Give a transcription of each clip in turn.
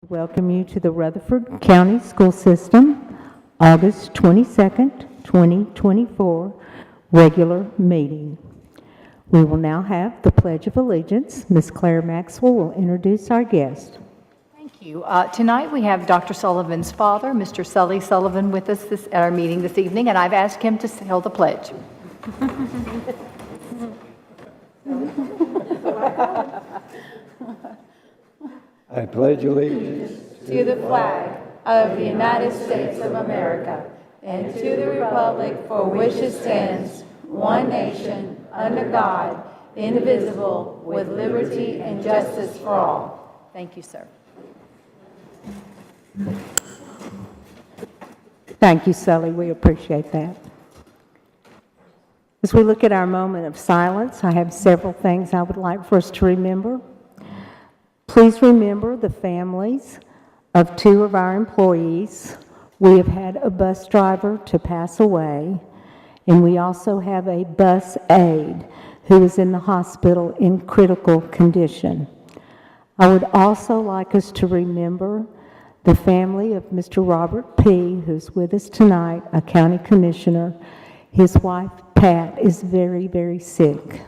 Welcome you to the Rutherford County School System, August 22nd, 2024, regular meeting. We will now have the Pledge of Allegiance. Ms. Claire Maxwell will introduce our guest. Thank you. Tonight we have Dr. Sullivan's father, Mr. Sully Sullivan, with us at our meeting this evening, and I've asked him to hold the pledge. I pledge allegiance to the flag of the United States of America and to the republic for which it stands, one nation, under God, indivisible, with liberty and justice for all. Thank you, sir. Thank you, Sully. We appreciate that. As we look at our moment of silence, I have several things I would like for us to remember. Please remember the families of two of our employees. We have had a bus driver to pass away, and we also have a bus aide who is in the hospital in critical condition. I would also like us to remember the family of Mr. Robert P., who's with us tonight, a county commissioner. His wife, Pat, is very, very sick.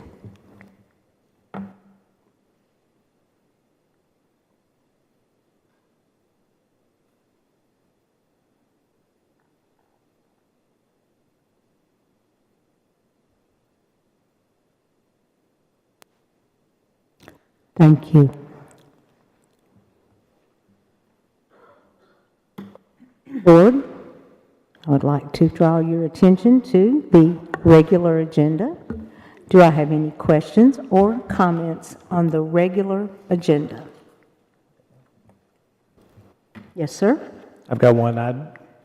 Thank you. Board, I would like to draw your attention to the regular agenda. Do I have any questions or comments on the regular agenda? Yes, sir. I've got one. I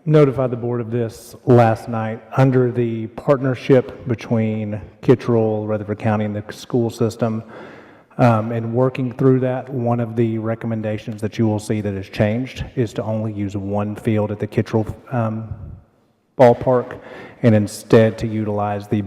notified the board of this last night. Under the partnership between Kittrell, Rutherford County, and the school system, and working through that, one of the recommendations that you will see that has changed is to only use one field at the Kittrell ballpark, and instead to utilize the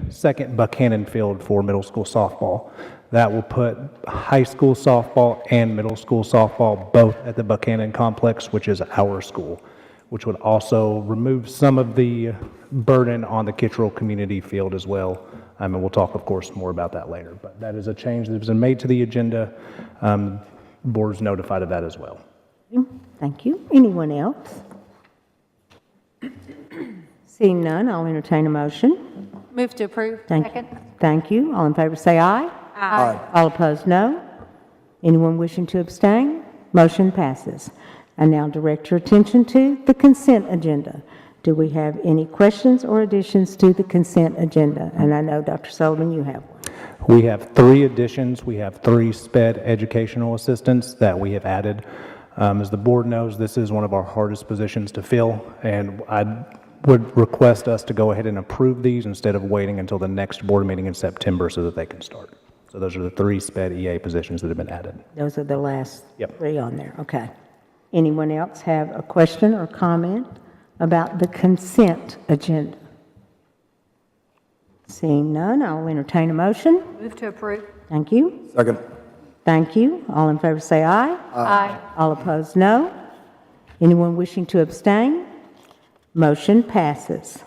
second Buchanan field for middle school softball. That will put high school softball and middle school softball both at the Buchanan complex, which is our school, which would also remove some of the burden on the Kittrell community field as well. And we'll talk, of course, more about that later. But that is a change that has been made to the agenda. Board's notified of that as well. Thank you. Anyone else? Seeing none, I'll entertain a motion. Move to approve. Thank you. All in favor say aye. Aye. All opposed, no. Anyone wishing to abstain? Motion passes. I now direct your attention to the consent agenda. Do we have any questions or additions to the consent agenda? And I know, Dr. Sullivan, you have one. We have 3 additions. We have 3 SPED educational assistants that we have added. As the board knows, this is one of our hardest positions to fill, and I would request us to go ahead and approve these instead of waiting until the next board meeting in September so that they can start. So those are the 3 SPED EA positions that have been added. Those are the last Yep. 3 on there. Okay. Anyone else have a question or comment about the consent agenda? Seeing none, I'll entertain a motion. Move to approve. Thank you. Second. Thank you. All in favor say aye. Aye. All opposed, no. Anyone wishing to abstain? Motion passes.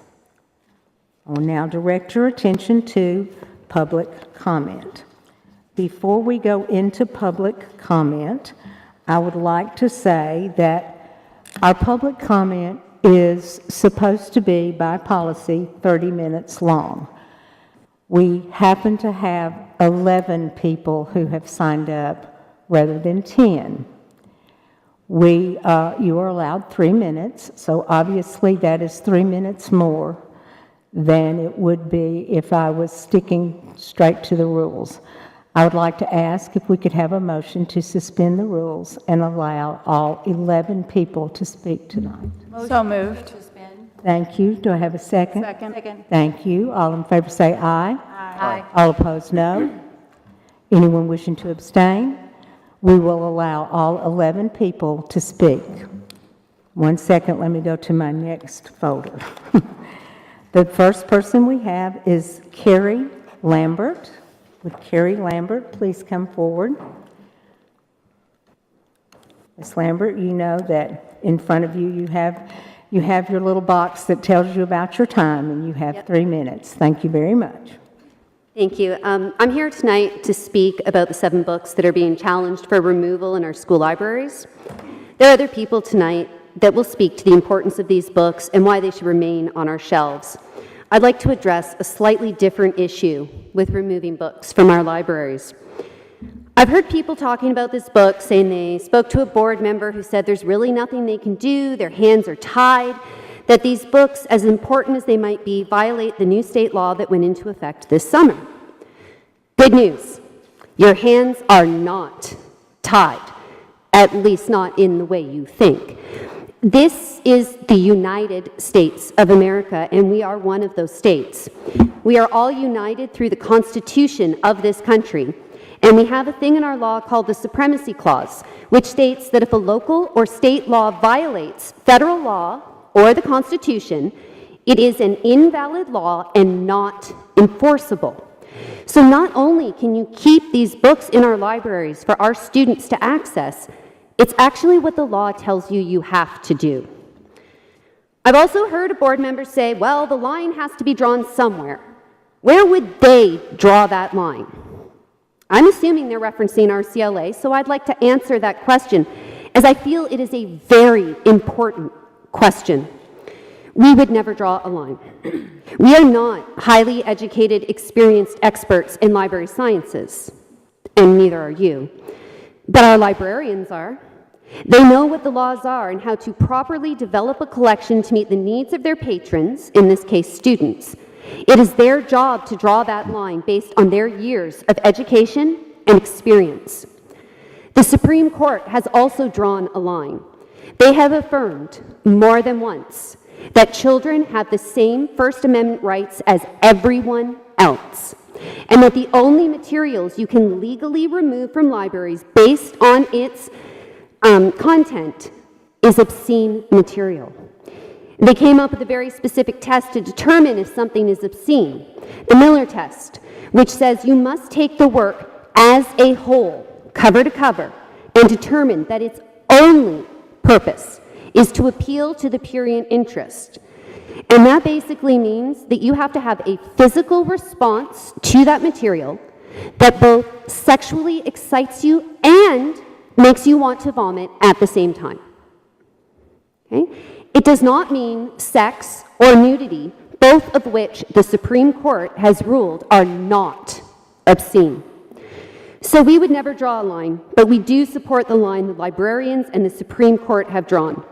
I will now direct your attention to public comment. Before we go into public comment, I would like to say that our public comment is supposed to be, by policy, 30 minutes long. We happen to have 11 people who have signed up rather than 10. You are allowed 3 minutes, so obviously that is 3 minutes more than it would be if I was sticking straight to the rules. I would like to ask if we could have a motion to suspend the rules and allow all 11 people to speak tonight. So moved. Thank you. Do I have a second? Second. Thank you. All in favor say aye. Aye. All opposed, no. Anyone wishing to abstain? We will allow all 11 people to speak. 1 second, let me go to my next folder. The first person we have is Carrie Lambert. Would Carrie Lambert please come forward? Ms. Lambert, you know that in front of you, you have your little box that tells you about your time, and you have 3 minutes. Thank you very much. Thank you. I'm here tonight to speak about the 7 books that are being challenged for removal in our school libraries. There are other people tonight that will speak to the importance of these books and why they should remain on our shelves. I'd like to address a slightly different issue with removing books from our libraries. I've heard people talking about this book saying they spoke to a board member who said there's really nothing they can do, their hands are tied, that these books, as important as they might be, violate the new state law that went into effect this summer. Good news, your hands are not tied, at least not in the way you think. This is the United States of America, and we are one of those states. We are all united through the Constitution of this country, and we have a thing in our law called the Supremacy Clause, which states that if a local or state law violates federal law or the Constitution, it is an invalid law and not enforceable. So not only can you keep these books in our libraries for our students to access, it's actually what the law tells you you have to do. I've also heard a board member say, well, the line has to be drawn somewhere. Where would they draw that line? I'm assuming they're referencing our CLA, so I'd like to answer that question, as I feel it is a very important question. We would never draw a line. We are not highly educated, experienced experts in library sciences, and neither are you. But our librarians are. They know what the laws are and how to properly develop a collection to meet the needs of their patrons, in this case students. It is their job to draw that line based on their years of education and experience. The Supreme Court has also drawn a line. They have affirmed more than once that children have the same First Amendment rights as everyone else, and that the only materials you can legally remove from libraries based on its content is obscene material. They came up with a very specific test to determine if something is obscene, the Miller test, which says you must take the work as a whole, cover to cover, and determine that its only purpose is to appeal to the prurient interest. And that basically means that you have to have a physical response to that material that both sexually excites you and makes you want to vomit at the same time. Okay? It does not mean sex or nudity, both of which the Supreme Court has ruled are not obscene. So we would never draw a line, but we do support the line the librarians and the Supreme Court have drawn.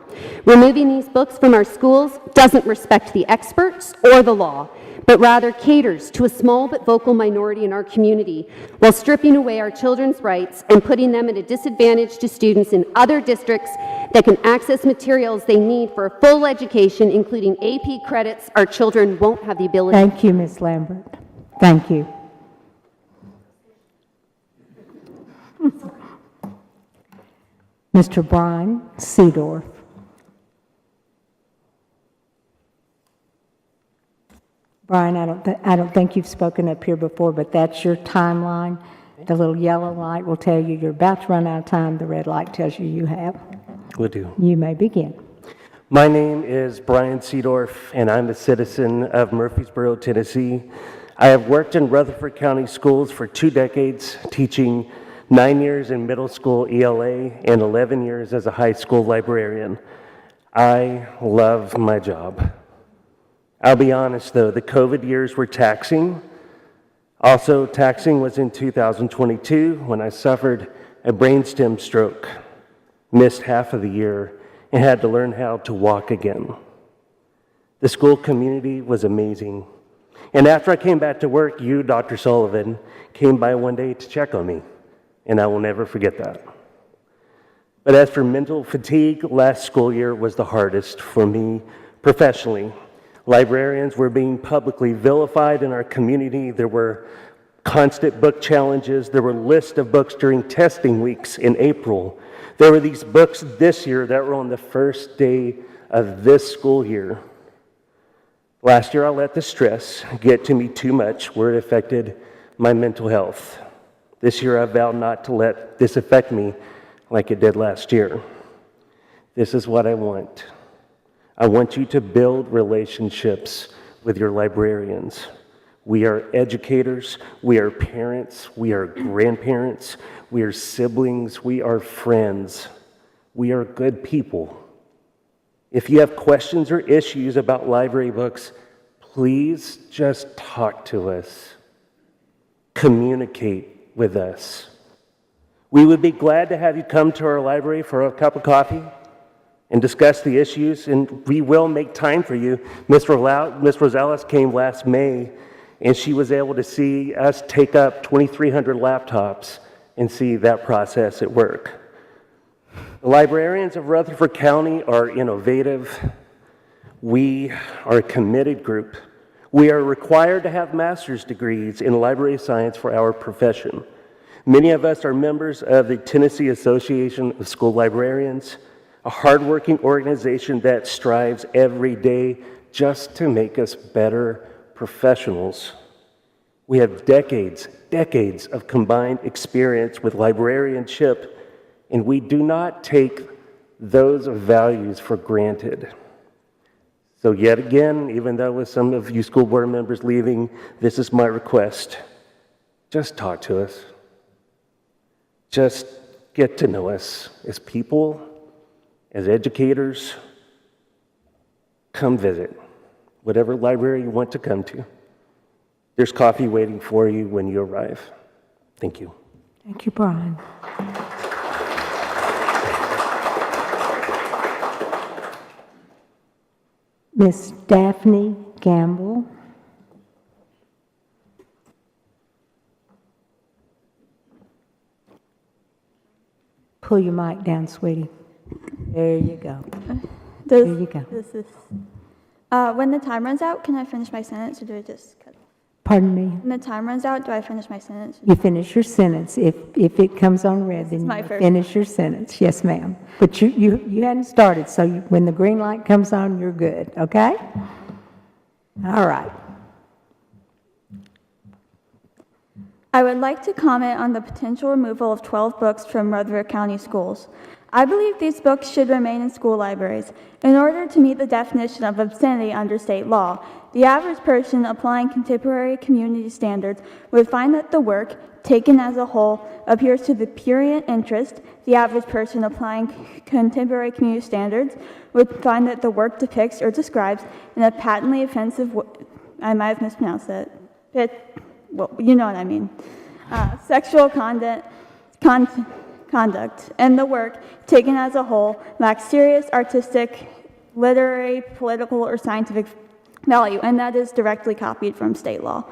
Removing these books from our schools doesn't respect the experts or the law, but rather caters to a small but vocal minority in our community while stripping away our children's rights and putting them at a disadvantage to students in other districts that can access materials they need for a full education, including AP credits our children won't have the ability. Thank you, Ms. Lambert. Thank you. Mr. Brian Seedorf. Brian, I don't think you've spoken up here before, but that's your timeline. The little yellow light will tell you you're about to run out of time. The red light tells you you have. Will do. You may begin. My name is Brian Seedorf, and I'm a citizen of Murfreesboro, Tennessee. I have worked in Rutherford County schools for 2 decades, teaching 9 years in middle school ELA and 11 years as a high school librarian. I love my job. I'll be honest though, the COVID years were taxing. Also taxing was in 2022 when I suffered a brainstem stroke, missed half of the year, and had to learn how to walk again. The school community was amazing. And after I came back to work, you, Dr. Sullivan, came by one day to check on me, and I will never forget that. But as for mental fatigue, last school year was the hardest for me professionally. Librarians were being publicly vilified in our community. There were constant book challenges. There were lists of books during testing weeks in April. There were these books this year that were on the first day of this school year. Last year, I let the stress get to me too much where it affected my mental health. This year, I vowed not to let this affect me like it did last year. This is what I want. I want you to build relationships with your librarians. We are educators, we are parents, we are grandparents, we are siblings, we are friends. We are good people. If you have questions or issues about library books, please just talk to us. Communicate with us. We would be glad to have you come to our library for a cup of coffee and discuss the issues, and we will make time for you. Ms. Rosales came last May, and she was able to see us take up 2,300 laptops and see that process at work. The librarians of Rutherford County are innovative. We are a committed group. We are required to have master's degrees in library science for our profession. Many of us are members of the Tennessee Association of School Librarians, a hardworking organization that strives every day just to make us better professionals. We have decades of combined experience with librarianship, and we do not take those values for granted. So yet again, even though with some of you school board members leaving, this is my request. Just talk to us. Just get to know us as people, as educators. Come visit whatever library you want to come to. There's coffee waiting for you when you arrive. Thank you. Thank you, Brian. Miss Daphne Gamble. Pull your mic down, sweetie. There you go. There you go. When the time runs out, can I finish my sentence, or do I just cut? Pardon me? When the time runs out, do I finish my sentence? You finish your sentence. If it comes on red, then my you first finish your sentence. Yes, ma'am. But you hadn't started, so when the green light comes on, you're good, okay? All right. I would like to comment on the potential removal of 12 books from Rutherford County schools. I believe these books should remain in school libraries. In order to meet the definition of obscenity under state law, the average person applying contemporary community standards would find that the work, taken as a whole, appears to the prurient interest. The average person applying contemporary community standards would find that the work depicts or describes in a patently offensive I might have mispronounced it. Well, you know what I mean. Sexual conduct, and the work, taken as a whole, lacks serious artistic, literary, political, or scientific value, and that is directly copied from state law.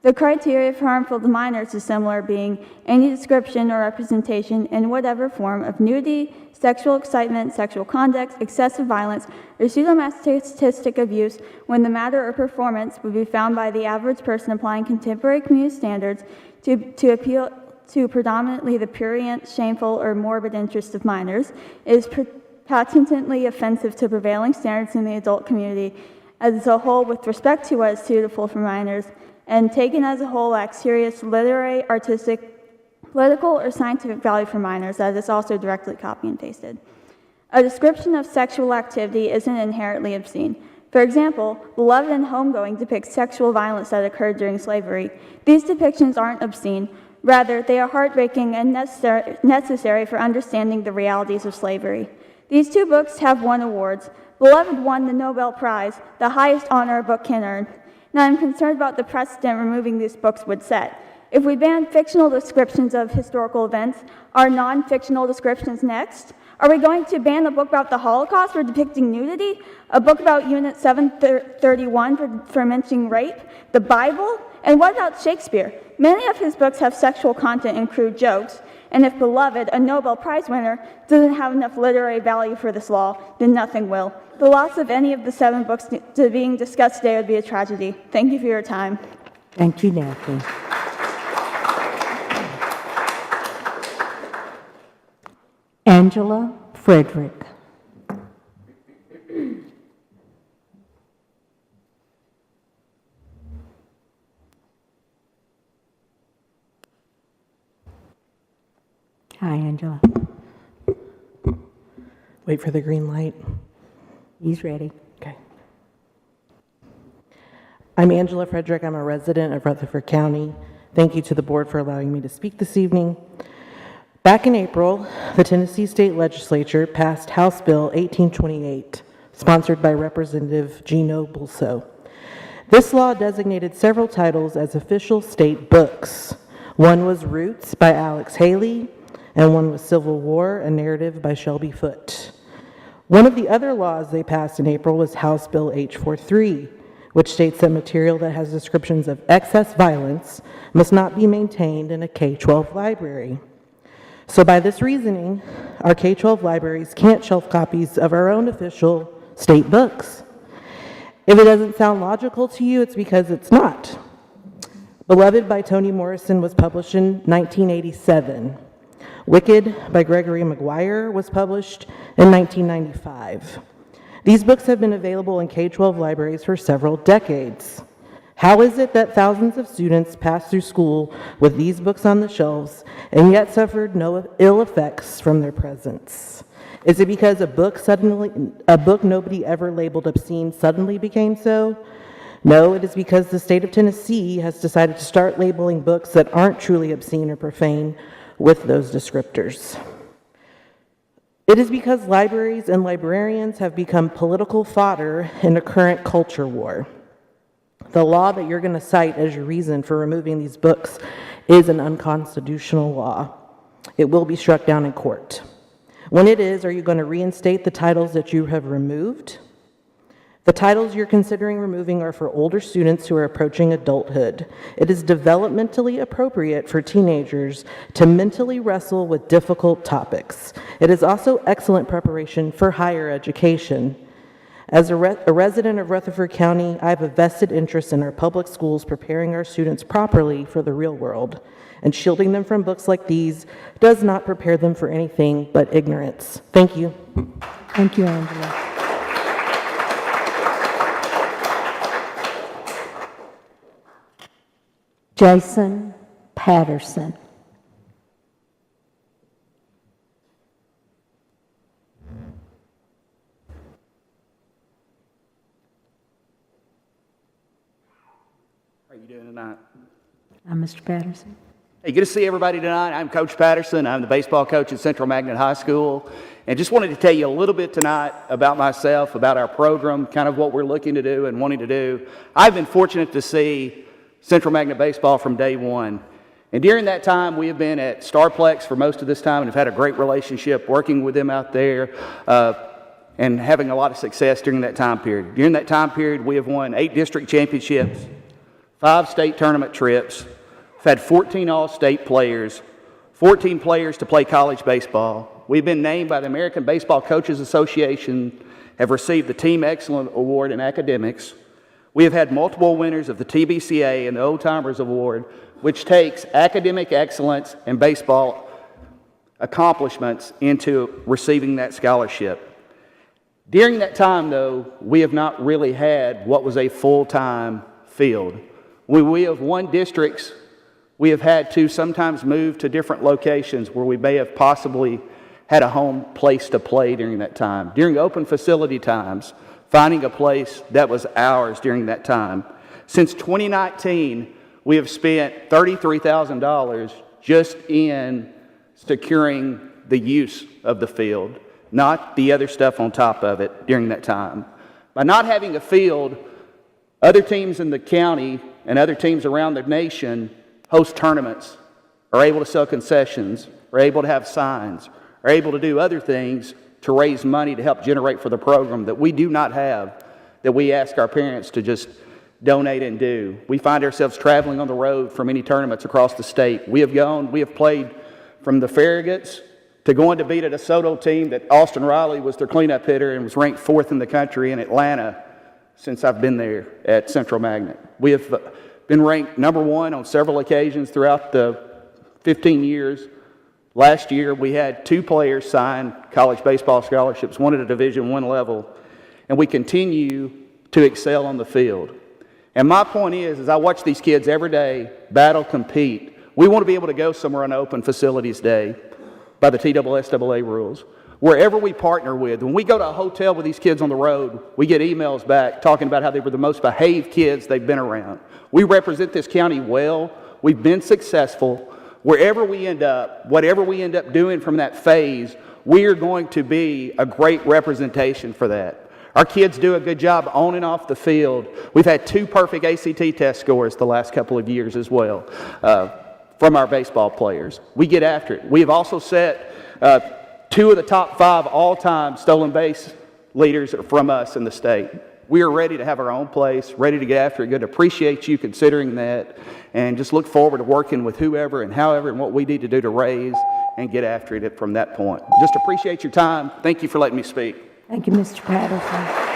The criteria for harmful to minors is similar, being any description or representation in whatever form of nudity, sexual excitement, sexual conduct, excessive violence, or pseudomasochistic abuse when the matter or performance would be found by the average person applying contemporary community standards to appeal to predominantly the prurient, shameful, or morbid interests of minors, is patently offensive to prevailing standards in the adult community as a whole with respect to what is suitable for minors, and taken as a whole lacks serious literary, artistic, political, or scientific value for minors, that is also directly copy and pasted. A description of sexual activity isn't inherently obscene. For example, Beloved and Homegoing depicts sexual violence that occurred during slavery. These depictions aren't obscene. Rather, they are heartbreaking and necessary for understanding the realities of slavery. These two books have won awards. Beloved won the Nobel Prize, the highest honor a book can earn. Now, I'm concerned about the precedent removing these books would set. If we ban fictional descriptions of historical events, are non-fictional descriptions next? Are we going to ban a book about the Holocaust for depicting nudity? A book about Unit 731 for mentioning rape? The Bible? And what about Shakespeare? Many of his books have sexual content and crude jokes. And if Beloved, a Nobel Prize winner, doesn't have enough literary value for this law, then nothing will. The loss of any of the 7 books being discussed today would be a tragedy. Thank you for your time. Thank you, Daphne. Angela Frederick. Hi, Angela. Wait for the green light. He's ready. Okay. I'm Angela Frederick. I'm a resident of Rutherford County. Thank you to the board for allowing me to speak this evening. Back in April, the Tennessee State Legislature passed House Bill 1828, sponsored by Representative Gino Bulso. This law designated several titles as official state books. One was Roots by Alex Haley, and one was Civil War, a narrative by Shelby Foote. One of the other laws they passed in April was House Bill H43, which states that material that has descriptions of excess violence must not be maintained in a K-12 library. So by this reasoning, our K-12 libraries can't shelf copies of our own official state books. If it doesn't sound logical to you, it's because it's not. Beloved by Toni Morrison was published in 1987. Wicked by Gregory Maguire was published in 1995. These books have been available in K-12 libraries for several decades. How is it that thousands of students pass through school with these books on the shelves and yet suffered no ill effects from their presence? Is it because a book nobody ever labeled obscene suddenly became so? No, it is because the state of Tennessee has decided to start labeling books that aren't truly obscene or profane with those descriptors. It is because libraries and librarians have become political fodder in a current culture war. The law that you're going to cite as your reason for removing these books is an unconstitutional law. It will be struck down in court. When it is, are you going to reinstate the titles that you have removed? The titles you're considering removing are for older students who are approaching adulthood. It is developmentally appropriate for teenagers to mentally wrestle with difficult topics. It is also excellent preparation for higher education. As a resident of Rutherford County, I have a vested interest in our public schools preparing our students properly for the real world, and shielding them from books like these does not prepare them for anything but ignorance. Thank you. Thank you, Angela. Jason Patterson. How are you doing tonight? I'm Mr. Patterson. Hey, good to see everybody tonight. I'm Coach Patterson. I'm the baseball coach at Central Magnet High School. And just wanted to tell you a little bit tonight about myself, about our program, kind of what we're looking to do and wanting to do. I've been fortunate to see Central Magnet Baseball from day one. And during that time, we have been at Starplex for most of this time and have had a great relationship working with them out there and having a lot of success during that time period. During that time period, we have won 8 district championships, 5 state tournament trips. We've had 14 all-state players, 14 players to play college baseball. We've been named by the American Baseball Coaches Association, have received the Team Excellence Award in academics. We have had multiple winners of the TBCA and the Old Timers Award, which takes academic excellence and baseball accomplishments into receiving that scholarship. During that time, though, we have not really had what was a full-time field. When we have won districts, we have had to sometimes move to different locations where we may have possibly had a home place to play during that time. During open facility times, finding a place that was ours during that time. Since 2019, we have spent $33,000 just in securing the use of the field, not the other stuff on top of it during that time. By not having a field, other teams in the county and other teams around the nation host tournaments, are able to sell concessions, are able to have signs, are able to do other things to raise money to help generate for the program that we do not have, that we ask our parents to just donate and do. We find ourselves traveling on the road for many tournaments across the state. We have played from the Farragut's to going to beat a DeSoto team that Austin Riley was their cleanup hitter and was ranked 4th in the country in Atlanta since I've been there at Central Magnet. We have been ranked number 1 on several occasions throughout the 15 years. Last year, we had 2 players sign college baseball scholarships, one at a Division I level, and we continue to excel on the field. And my point is I watch these kids every day battle, compete. We want to be able to go somewhere on open facilities day by the TSSAA rules. Wherever we partner with, when we go to a hotel with these kids on the road, we get emails back talking about how they were the most behaved kids they've been around. We represent this county well. We've been successful. Wherever we end up, whatever we end up doing from that phase, we are going to be a great representation for that. Our kids do a good job on and off the field. We've had 2 perfect ACT test scores the last couple of years as well from our baseball players. We get after it. We have also set 2 of the top 5 all-time stolen base leaders from us in the state. We are ready to have our own place, ready to get after it. Good. Appreciate you considering that, and just look forward to working with whoever and however and what we need to do to raise and get after it from that point. Just appreciate your time. Thank you for letting me speak. Thank you, Mr. Patterson.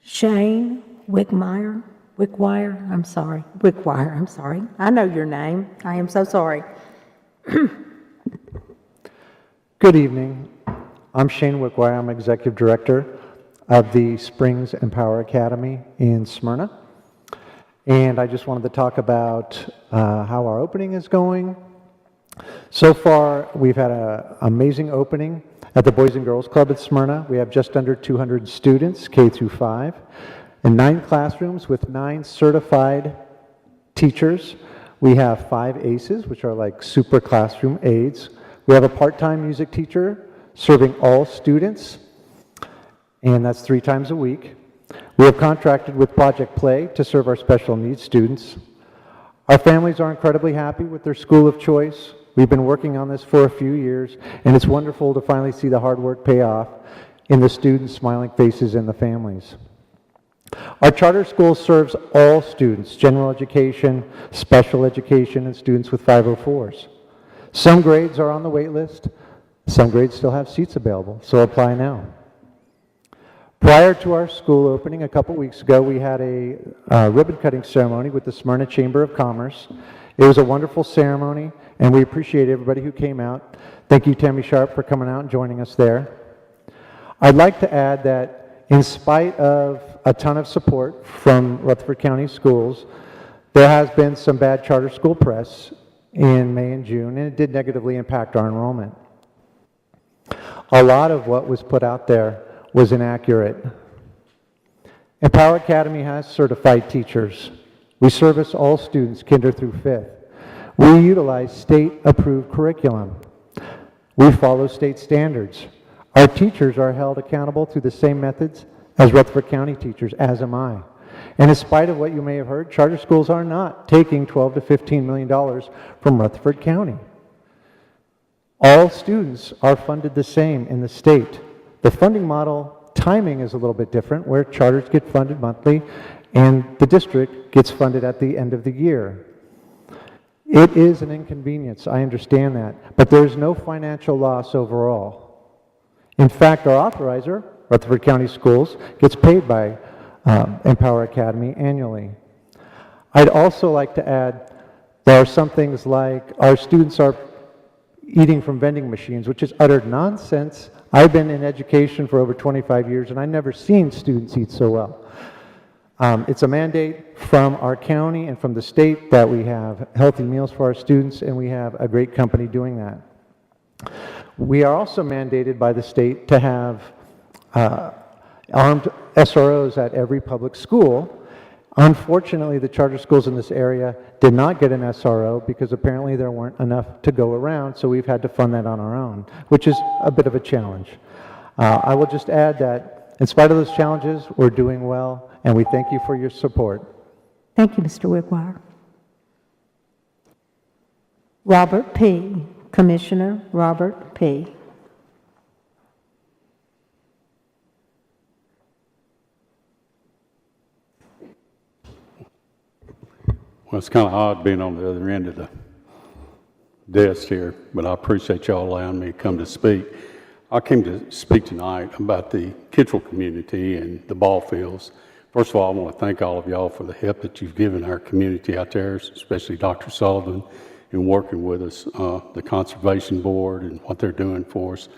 Shane Wickwire, I'm sorry. I know your name. I am so sorry. Good evening. I'm Shane Wickwire. I'm Executive Director of the Springs Empower Academy in Smyrna. And I just wanted to talk about how our opening is going. So far, we've had an amazing opening at the Boys and Girls Club at Smyrna. We have just under 200 students, K through 5, in 9 classrooms with 9 certified teachers. We have 5 ACEs, which are like super classroom aides. We have a part-time music teacher serving all students, and that's 3 times a week. We have contracted with Project Play to serve our special needs students. Our families are incredibly happy with their school of choice. We've been working on this for a few years, and it's wonderful to finally see the hard work pay off in the students' smiling faces and the families. Our charter school serves all students, general education, special education, and students with 504s. Some grades are on the wait list. Some grades still have seats available, so apply now. Prior to our school opening a couple weeks ago, we had a ribbon cutting ceremony with the Smyrna Chamber of Commerce. It was a wonderful ceremony, and we appreciate everybody who came out. Thank you, Tammy Sharp, for coming out and joining us there. I'd like to add that in spite of a ton of support from Rutherford County Schools, there has been some bad charter school press in May and June, and it did negatively impact our enrollment. A lot of what was put out there was inaccurate. Empower Academy has certified teachers. We service all students, kinder through 5th. We utilize state-approved curriculum. We follow state standards. Our teachers are held accountable through the same methods as Rutherford County teachers, as am I. And in spite of what you may have heard, charter schools are not taking $12 to $15 million from Rutherford County. All students are funded the same in the state. The funding model timing is a little bit different, where charters get funded monthly and the district gets funded at the end of the year. It is an inconvenience, I understand that, but there is no financial loss overall. In fact, our authorizer, Rutherford County Schools, gets paid by Empower Academy annually. I'd also like to add there are some things like our students are eating from vending machines, which is utter nonsense. I've been in education for over 25 years, and I've never seen students eat so well. It's a mandate from our county and from the state that we have healthy meals for our students, and we have a great company doing that. We are also mandated by the state to have armed SROs at every public school. Unfortunately, the charter schools in this area did not get an SRO because apparently there weren't enough to go around, so we've had to fund that on our own, which is a bit of a challenge. I will just add that in spite of those challenges, we're doing well, and we thank you for your support. Thank you, Mr. Wickwire. Robert P., Commissioner Robert P. Well, it's kind of odd being on the other end of the desk here, but I appreciate y'all allowing me to come to speak. I came to speak tonight about the Kittrell community and the ball fields. First of all, I want to thank all of y'all for the help that you've given our community out there, especially Dr. Sullivan, in working with us, the Conservation Board and what they're doing for us.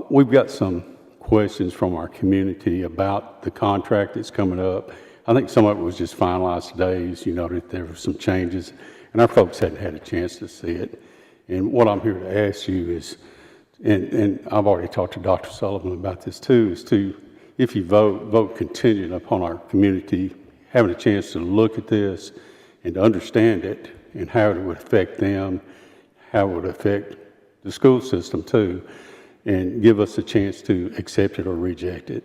We've got some questions from our community about the contract that's coming up. I think some of it was just finalized today, that there were some changes, and our folks hadn't had a chance to see it. And what I'm here to ask you is, and I've already talked to Dr. Sullivan about this too, is to, if you vote contingent upon our community having a chance to look at this and to understand it and how it would affect them, how it would affect the school system too, and give us a chance to accept it or reject it.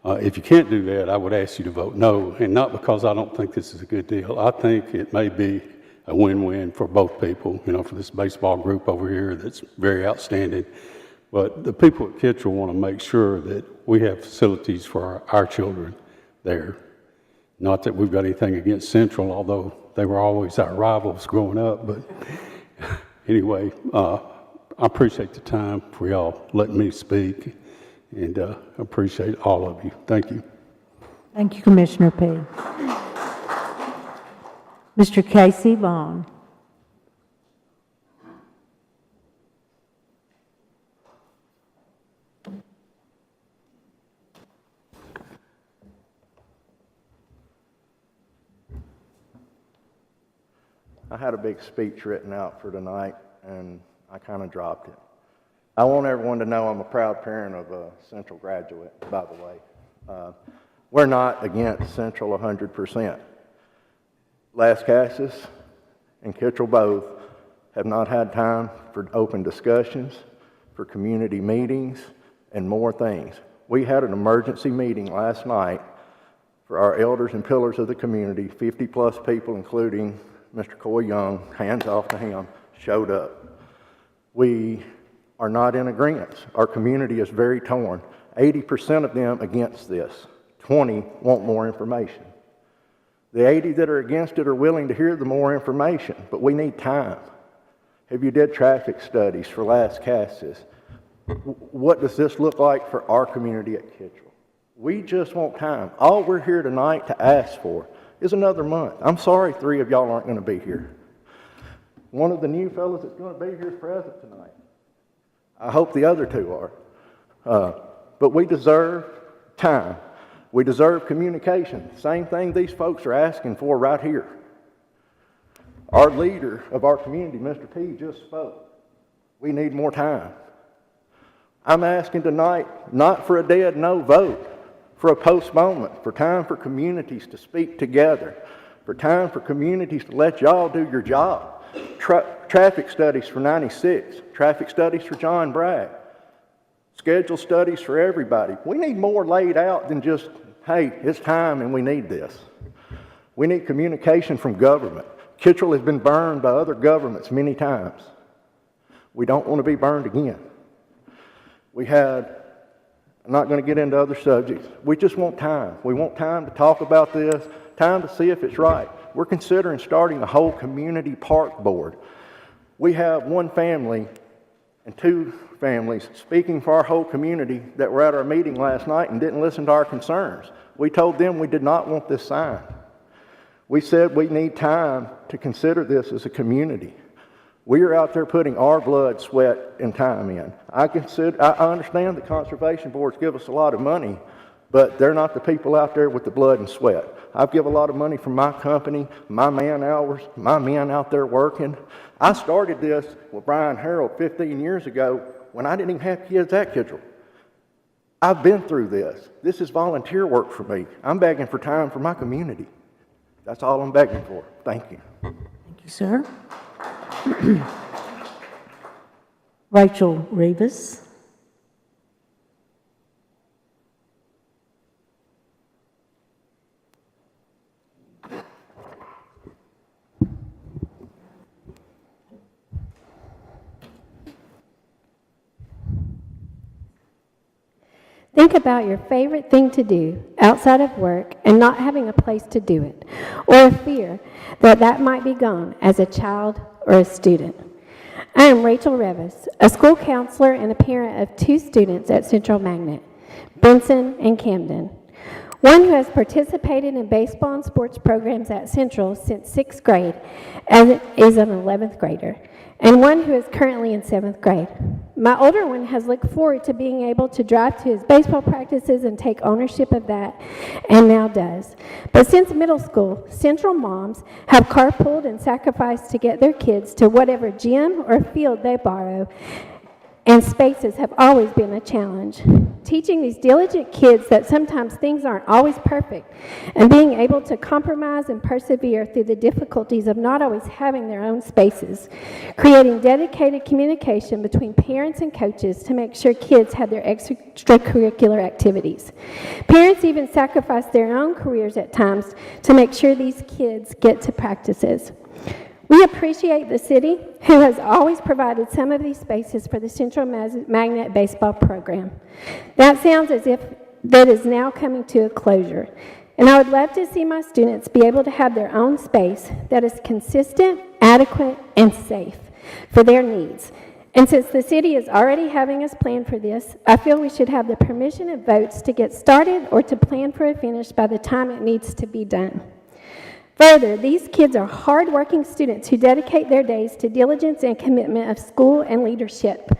If you can't do that, I would ask you to vote no, and not because I don't think this is a good deal. I think it may be a win-win for both people, for this baseball group over here that's very outstanding. But the people at Kittrell want to make sure that we have facilities for our children there. Not that we've got anything against Central, although they were always our rivals growing up. But anyway, I appreciate the time for y'all letting me speak, and appreciate all of you. Thank you. Thank you, Commissioner P. Mr. Casey Vaughn. I had a big speech written out for tonight, and I kind of dropped it. I want everyone to know I'm a proud parent of a Central graduate, by the way. We're not against Central 100%. Las Casas and Kittrell both have not had time for open discussions, for community meetings, and more things. We had an emergency meeting last night for our elders and pillars of the community. 50-plus people, including Mr. Coy Young, hands off to him, showed up. We are not in agreement. Our community is very torn. 80% of them against this. 20 want more information. The 80 that are against it are willing to hear the more information, but we need time. Have you did traffic studies for Las Casas? What does this look like for our community at Kittrell? We just want time. All we're here tonight to ask for is another month. I'm sorry 3 of y'all aren't going to be here. One of the new fellows that's going to be here is present tonight. I hope the other 2 are. But we deserve time. We deserve communication. Same thing these folks are asking for right here. Our leader of our community, Mr. P, just spoke. We need more time. I'm asking tonight not for a dead no vote, for a postponement, for time for communities to speak together, for time for communities to let y'all do your job. Traffic studies for 96, traffic studies for John Bragg, schedule studies for everybody. We need more laid out than just, hey, it's time and we need this. We need communication from government. Kittrell has been burned by other governments many times. We don't want to be burned again. I'm not going to get into other subjects. We just want time. We want time to talk about this, time to see if it's right. We're considering starting a whole community park board. We have 1 family and 2 families speaking for our whole community that were at our meeting last night and didn't listen to our concerns. We told them we did not want this sign. We said we need time to consider this as a community. We are out there putting our blood, sweat, and time in. I understand the conservation boards give us a lot of money, but they're not the people out there with the blood and sweat. I've given a lot of money from my company, my man hours, my men out there working. I started this with Brian Harold 15 years ago when I didn't even have kids at Kittrell. I've been through this. This is volunteer work for me. I'm begging for time for my community. That's all I'm begging for. Thank you. Thank you, sir. Rachel Rivas. Think about your favorite thing to do outside of work and not having a place to do it, or a fear that that might be gone as a child or a student. I am Rachel Revis, a school counselor and a parent of 2 students at Central Magnet, Benson and Camden. One who has participated in baseball and sports programs at Central since 6th grade and is an 11th grader, and one who is currently in 7th grade. My older one has looked forward to being able to drive to his baseball practices and take ownership of that, and now does. But since middle school, Central moms have carpooled and sacrificed to get their kids to whatever gym or field they borrow, and spaces have always been a challenge. Teaching these diligent kids that sometimes things aren't always perfect, and being able to compromise and persevere through the difficulties of not always having their own spaces, creating dedicated communication between parents and coaches to make sure kids had their extracurricular activities. Parents even sacrifice their own careers at times to make sure these kids get to practices. We appreciate the city, who has always provided some of these spaces for the Central Magnet baseball program. That sounds as if that is now coming to a closure. And I would love to see my students be able to have their own space that is consistent, adequate, and safe for their needs. And since the city is already having us plan for this, I feel we should have the permission and votes to get started or to plan for a finish by the time it needs to be done. Further, these kids are hard-working students who dedicate their days to diligence and commitment of school and leadership.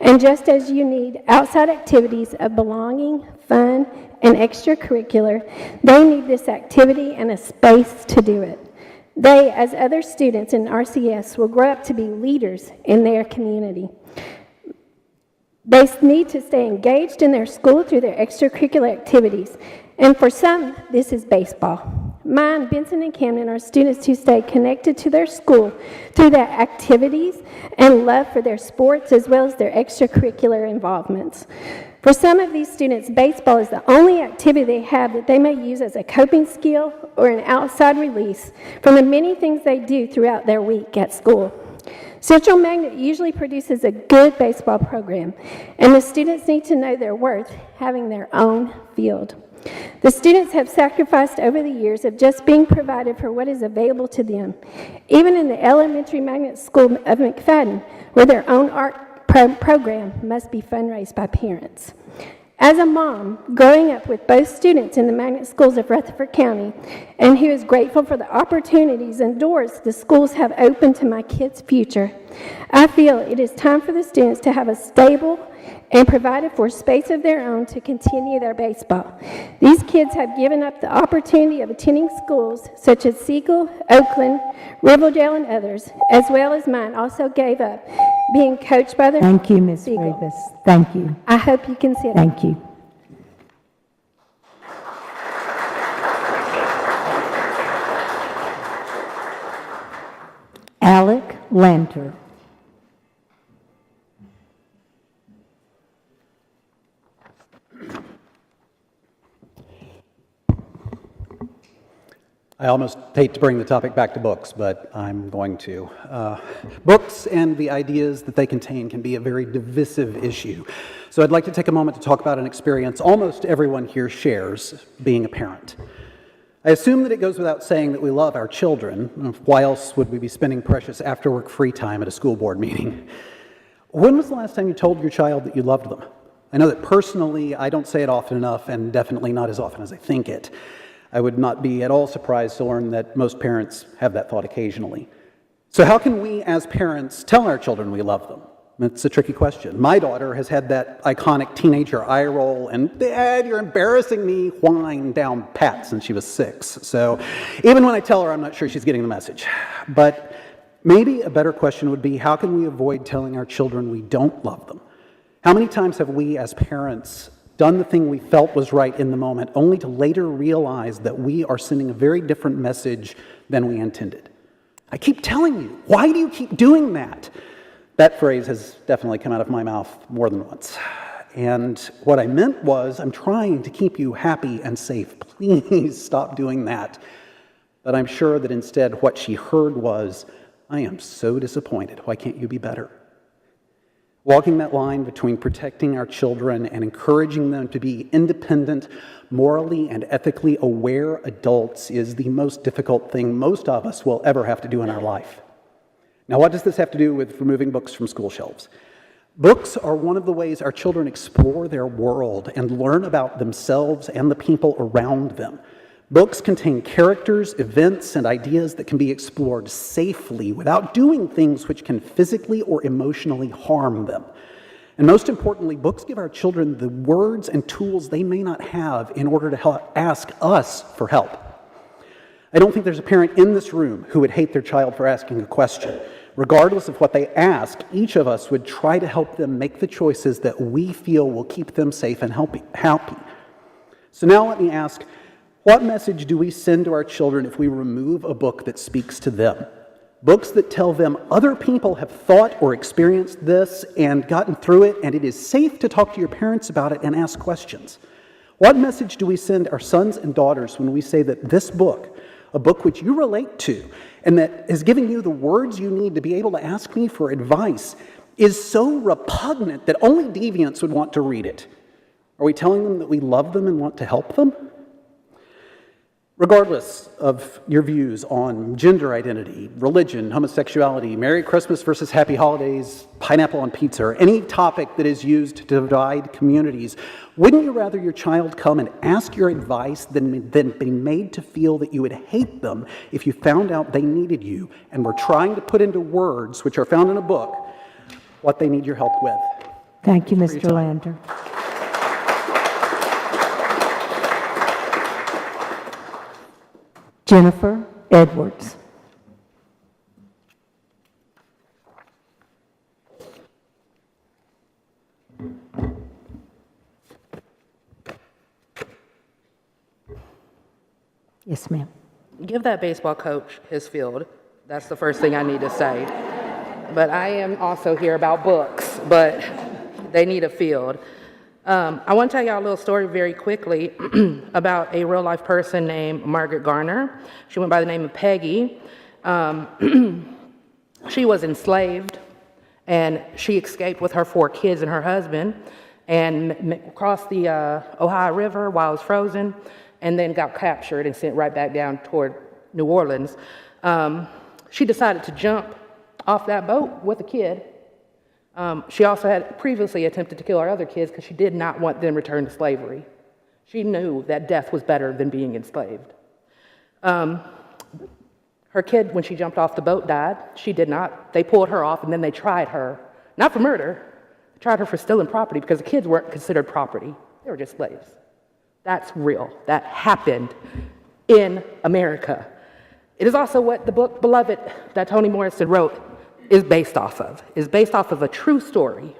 And just as you need outside activities of belonging, fun, and extracurricular, they need this activity and a space to do it. They, as other students in RCS, will grow up to be leaders in their community. They need to stay engaged in their school through their extracurricular activities. And for some, this is baseball. Mine, Benson, and Camden are students who stay connected to their school through their activities and love for their sports as well as their extracurricular involvements. For some of these students, baseball is the only activity they have that they may use as a coping skill or an outside release from the many things they do throughout their week at school. Central Magnet usually produces a good baseball program, and the students need to know their worth having their own field. The students have sacrificed over the years of just being provided for what is available to them, even in the elementary magnet school of McFadden, where their own art program must be fundraised by parents. As a mom, growing up with both students in the magnet schools of Rutherford County, and who is grateful for the opportunities and doors the schools have opened to my kids' future, I feel it is time for the students to have a stable and provided for space of their own to continue their baseball. These kids have given up the opportunity of attending schools such as Siegel, Oakland, Riverdale, and others, as well as mine also gave up being coached by their Thank you, Ms. Siegel. Rivas. Thank you. I hope you consider. Thank you. Alec Lanter. I almost hate to bring the topic back to books, but I'm going to. Books and the ideas that they contain can be a very divisive issue. So I'd like to take a moment to talk about an experience almost everyone here shares, being a parent. I assume that it goes without saying that we love our children. Why else would we be spending precious after-work free time at a school board meeting? When was the last time you told your child that you loved them? I know that personally, I don't say it often enough, and definitely not as often as I think it. I would not be at all surprised to learn that most parents have that thought occasionally. So how can we as parents tell our children we love them? It's a tricky question. My daughter has had that iconic teenager eye roll and, "Dad, you're embarrassing me," whine down pat since she was 6. So even when I tell her, I'm not sure she's getting the message. But maybe a better question would be, how can we avoid telling our children we don't love them? How many times have we as parents done the thing we felt was right in the moment, only to later realize that we are sending a very different message than we intended? I keep telling you, why do you keep doing that? That phrase has definitely come out of my mouth more than once. And what I meant was, I'm trying to keep you happy and safe. Please stop doing that. But I'm sure that instead what she heard was, "I am so disappointed. Why can't you be better?" Walking that line between protecting our children and encouraging them to be independent, morally and ethically aware adults is the most difficult thing most of us will ever have to do in our life. Now, what does this have to do with removing books from school shelves? Books are one of the ways our children explore their world and learn about themselves and the people around them. Books contain characters, events, and ideas that can be explored safely without doing things which can physically or emotionally harm them. And most importantly, books give our children the words and tools they may not have in order to ask us for help. I don't think there's a parent in this room who would hate their child for asking a question. Regardless of what they ask, each of us would try to help them make the choices that we feel will keep them safe and happy. So now let me ask, what message do we send to our children if we remove a book that speaks to them? Books that tell them other people have thought or experienced this and gotten through it, and it is safe to talk to your parents about it and ask questions. What message do we send our sons and daughters when we say that this book, a book which you relate to, and that is giving you the words you need to be able to ask me for advice, is so repugnant that only deviants would want to read it? Are we telling them that we love them and want to help them? Regardless of your views on gender identity, religion, homosexuality, Merry Christmas versus Happy Holidays, pineapple on pizza, or any topic that is used to divide communities, wouldn't you rather your child come and ask your advice than be made to feel that you would hate them if you found out they needed you and were trying to put into words, which are found in a book, what they need your help with? Thank you, Mr. Lander. Jennifer Edwards. Yes, ma'am. Give that baseball coach his field. That's the first thing I need to say. But I am also here about books, but they need a field. I want to tell y'all a little story very quickly about a real-life person named Margaret Garner. She went by the name of Peggy. She was enslaved, and she escaped with her 4 kids and her husband and crossed the Ohio River while it was frozen, and then got captured and sent right back down toward New Orleans. She decided to jump off that boat with a kid. She also had previously attempted to kill her other kids because she did not want them returned to slavery. She knew that death was better than being enslaved. Her kid, when she jumped off the boat, died. She did not. They pulled her off, and then they tried her, not for murder, they tried her for stealing property because the kids weren't considered property. They were just slaves. That's real. That happened in America. It is also what the book Beloved that Toni Morrison wrote is based off of. It's based off of a true story.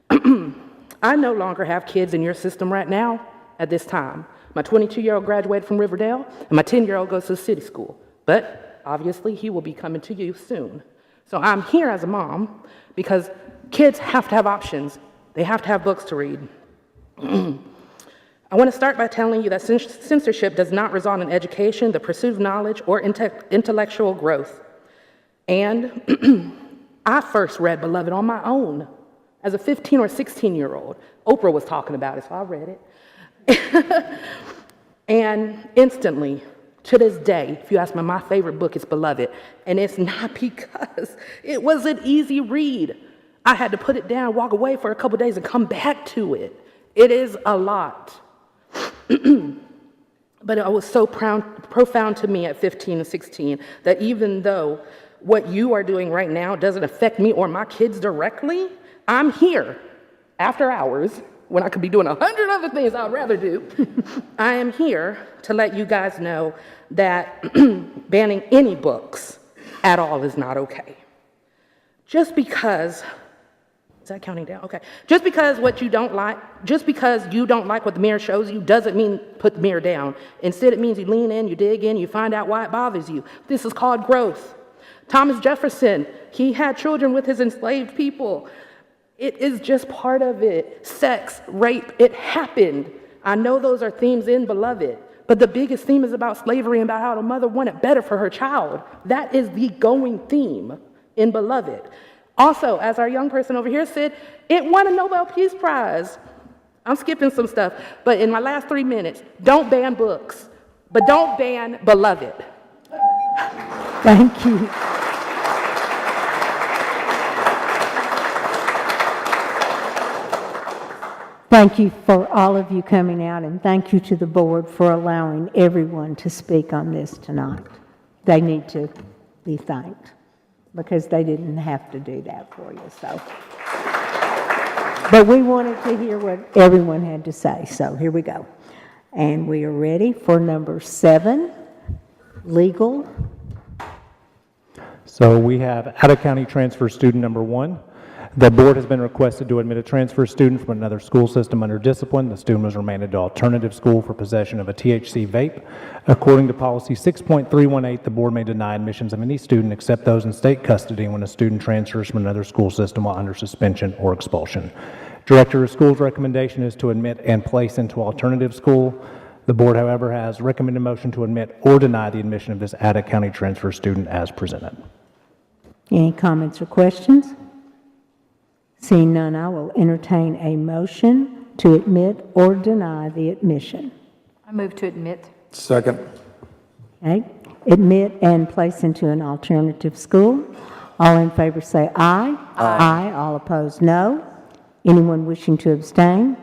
I no longer have kids in your system right now at this time. My 22-year-old graduated from Riverdale, and my 10-year-old goes to city school. But obviously, he will be coming to you soon. So I'm here as a mom because kids have to have options. They have to have books to read. I want to start by telling you that censorship does not result in education, the pursuit of knowledge, or intellectual growth. And I first read Beloved on my own as a 15 or 16-year-old. Oprah was talking about it, so I read it. And instantly, to this day, if you ask me, my favorite book is Beloved. And it's not because it was an easy read. I had to put it down, walk away for a couple days, and come back to it. It is a lot. But it was so profound to me at 15 and 16 that even though what you are doing right now doesn't affect me or my kids directly, I'm here after hours when I could be doing 100 other things I'd rather do. I am here to let you guys know that banning any books at all is not okay. Just because, is that counting down? Okay. Just because you don't like what the mirror shows you doesn't mean put the mirror down. Instead, it means you lean in, you dig in, you find out why it bothers you. This is called growth. Thomas Jefferson, he had children with his enslaved people. It is just part of it. Sex, rape, it happened. I know those are themes in Beloved, but the biggest theme is about slavery and about how the mother wanted better for her child. That is the going theme in Beloved. Also, as our young person over here said, it won a Nobel Peace Prize. I'm skipping some stuff, but in my last 3 minutes, don't ban books, but don't ban Beloved. Thank you. Thank you for all of you coming out, and thank you to the board for allowing everyone to speak on this tonight. They need to be thanked because they didn't have to do that for you, so. But we wanted to hear what everyone had to say, so here we go. And we are ready for number 7, legal. So we have out-of-county transfer student number 1. The board has been requested to admit a transfer student from another school system under discipline. The student was remanded to alternative school for possession of a THC vape. According to policy 6.318, the board may deny admissions of any student except those in state custody when a student transfers from another school system while under suspension or expulsion. Director of Schools' recommendation is to admit and place into alternative school. The board, however, has recommended a motion to admit or deny the admission of this out-of-county transfer student as presented. Any comments or questions? Seeing none, I will entertain a motion to admit or deny the admission. I move to admit. Second. Okay, admit and place into an alternative school. All in favor say aye. Aye. All opposed, no. Anyone wishing to abstain?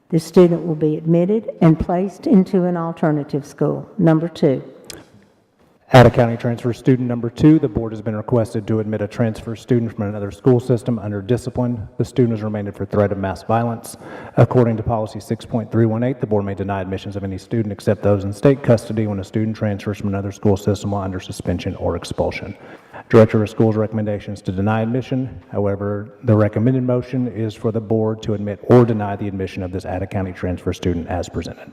The student will be admitted and placed into an alternative school. Number 2. Out-of-county transfer student number 2, the board has been requested to admit a transfer student from another school system under discipline. The student is remanded for threat of mass violence. According to policy 6.318, the board may deny admissions of any student except those in state custody when a student transfers from another school system while under suspension or expulsion. Director of Schools' recommendation is to deny admission. However, the recommended motion is for the board to admit or deny the admission of this out-of-county transfer student as presented.